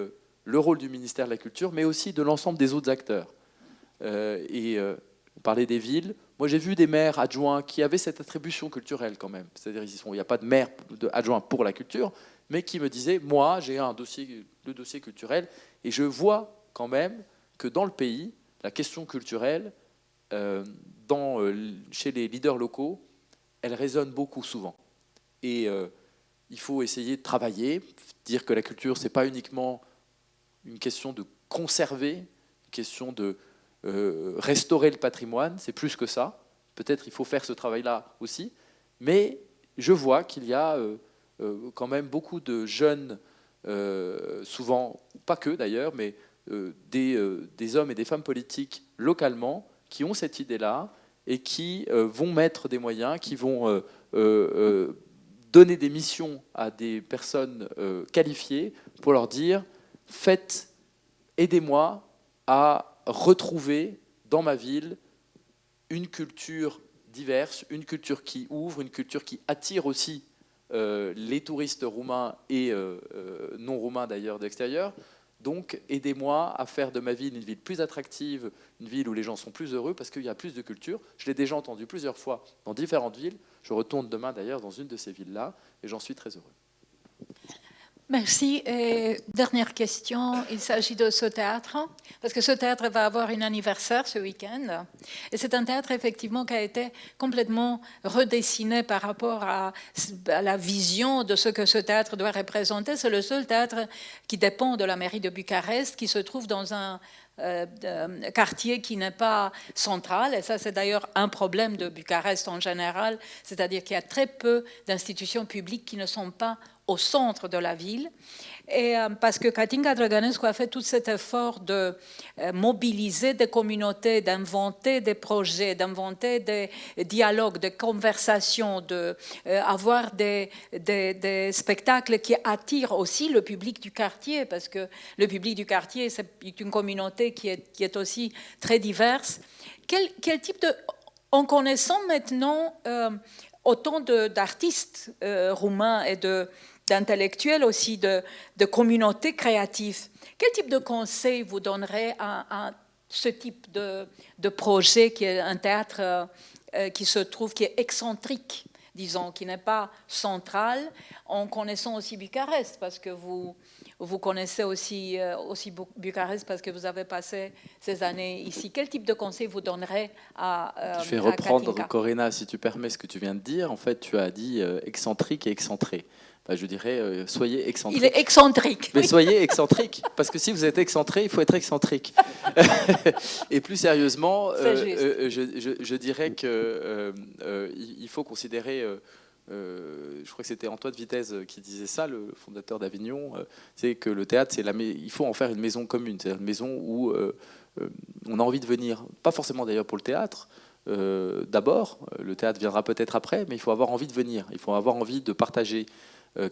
le rôle du ministère de la Culture, mais aussi de l'ensemble des autres acteurs. On parlait des villes. Moi, j'ai vu des maires adjoints qui avaient cette attribution culturelle quand même. C'est-à-dire il n'y a pas de maire adjoint pour la culture, mais qui me disaient, moi, j'ai le dossier culturel, et je vois quand même que dans le pays, la question culturelle, chez les leaders locaux, elle résonne beaucoup souvent. Et il faut essayer de travailler, dire que la culture, ce n'est pas uniquement une question de conserver, une question de restaurer le patrimoine, c'est plus que ça. Peut-être il faut faire ce travail-là aussi. Mais je vois qu'il y a quand même beaucoup de jeunes, souvent, pas que d'ailleurs, mais des hommes et des femmes politiques localement qui ont cette idée-là et qui vont mettre des moyens, qui vont donner des missions à des personnes qualifiées pour leur dire aidez-moi à retrouver dans ma ville une culture diverse, une culture qui ouvre, une culture qui attire aussi les touristes roumains et non roumains d'ailleurs d'extérieur. Donc aidez-moi à faire de ma ville une ville plus attractive, une ville où les gens sont plus heureux parce qu'il y a plus de culture. Je l'ai déjà entendu plusieurs fois dans différentes villes. Je retourne demain d'ailleurs dans une de ces villes-là et j'en suis très heureux. Merci. Et dernière question, il s'agit de ce théâtre, parce que ce théâtre va avoir un anniversaire ce week-end. Et c'est un théâtre, effectivement, qui a été complètement redessiné par rapport à la vision de ce que ce théâtre doit représenter. C'est le seul théâtre qui dépend de la mairie de Bucarest, qui se trouve dans un quartier qui n'est pas central, et ça c'est d'ailleurs un problème de Bucarest en général, c'est-à-dire qu'il y a très peu d'institutions publiques qui ne sont pas au centre de la ville. Et parce que Katinka Drăgănescu a fait tout cet effort de mobiliser des communautés, d'inventer des projets, d'inventer des dialogues, des conversations, d'avoir des spectacles qui attirent aussi le public du quartier, parce que le public du quartier, c'est une communauté qui est aussi très diverse. Quel type de... En connaissant maintenant autant d'artistes roumains et d'intellectuels aussi, de communautés créatives, quel type de conseil vous donnerez à ce type de projet qui est un théâtre qui se trouve, qui est excentrique, disons, qui n'est pas central, en connaissant aussi Bucarest, parce que vous connaissez aussi Bucarest parce que vous avez passé ces années ici. Quel type de conseil vous donnerez à Je vais reprendre, Katinka? Corinna, si tu permets ce que tu viens de dire. En fait, tu as dit excentrique et excentré. Bah, je dirais, soyez excentrique. Il est excentrique. Mais soyez excentrique, parce que si vous êtes excentré, il faut être excentrique. Et plus sérieusement, je dirais qu'il faut considérer... je crois que c'était Antoine Vitesse qui disait ça, le fondateur d'Avignon, c'est que le théâtre, il faut en faire une maison commune, c'est-à-dire une maison où on a envie de venir, pas forcément d'ailleurs pour le théâtre, d'abord, le théâtre viendra peut-être après, mais il faut avoir envie de venir, il faut avoir envie de partager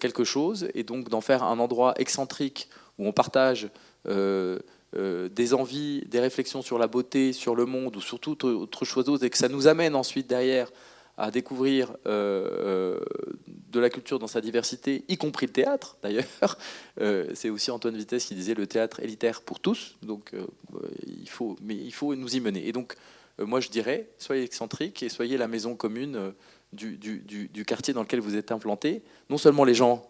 quelque chose, et donc d'en faire un endroit excentrique où on partage des envies, des réflexions sur la beauté, sur le monde, ou sur toute autre chose d'autre, et que ça nous amène ensuite derrière à découvrir de la culture dans sa diversité, y compris le théâtre d'ailleurs. C'est aussi Antoine Vitesse qui disait le théâtre élitaire pour tous, donc il faut nous y mener. Et donc moi je dirais, soyez excentriques et soyez la maison commune du quartier dans lequel vous êtes implanté. Non seulement les gens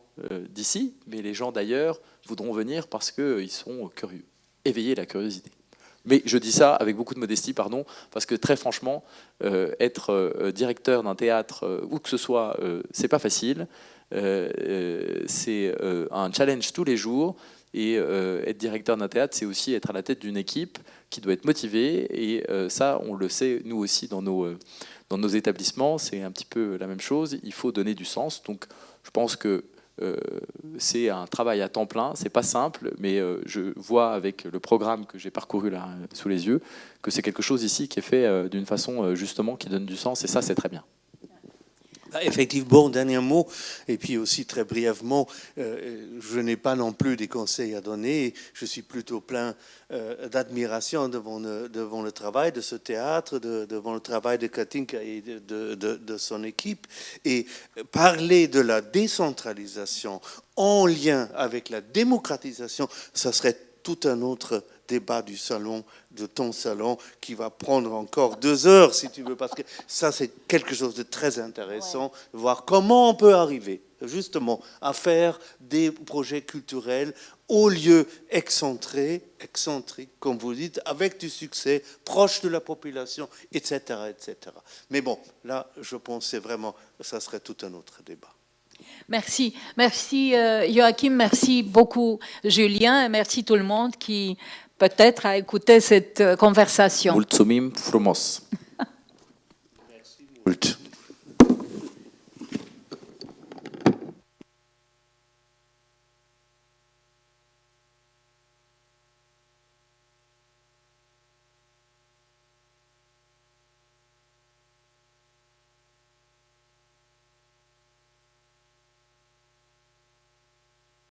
d'ici, mais les gens d'ailleurs voudront venir parce qu'ils sont curieux. Éveillez la curiosité. Mais je dis ça avec beaucoup de modestie, pardon, parce que très franchement, être directeur d'un théâtre, où que ce soit, c'est pas facile. C'est un challenge tous les jours. Et être directeur d'un théâtre, c'est aussi être à la tête d'une équipe qui doit être motivée. Et ça, on le sait, nous aussi, dans nos établissements, c'est un petit peu la même chose. Il faut donner du sens. Donc, je pense que c'est un travail à temps plein, c'est pas simple, mais je vois avec le programme que j'ai parcouru là sous les yeux que c'est quelque chose ici qui est fait d'une façon justement qui donne du sens, et ça c'est très bien. Effectivement, dernier mot, et puis aussi très brièvement, je n'ai pas non plus des conseils à donner. Je suis plutôt plein d'admiration devant le travail de ce théâtre, devant le travail de Katinka et de son équipe. Et parler de la décentralisation en lien avec la démocratisation, ça serait tout un autre débat du salon, de ton salon, qui va prendre encore 2 heures, si tu veux, parce que ça, c'est quelque chose de très intéressant, de voir comment on peut arriver, justement, à faire des projets culturels au lieu excentriques, comme vous dites, avec du succès, proche de la population, etc., etc. Mais bon, là, je pense que c'est vraiment, ça serait tout un autre débat. Merci. Merci Joachim, merci beaucoup Julien, et merci tout le monde qui peut-être a écouté cette conversation. Mulțumim frumos. Merci mult.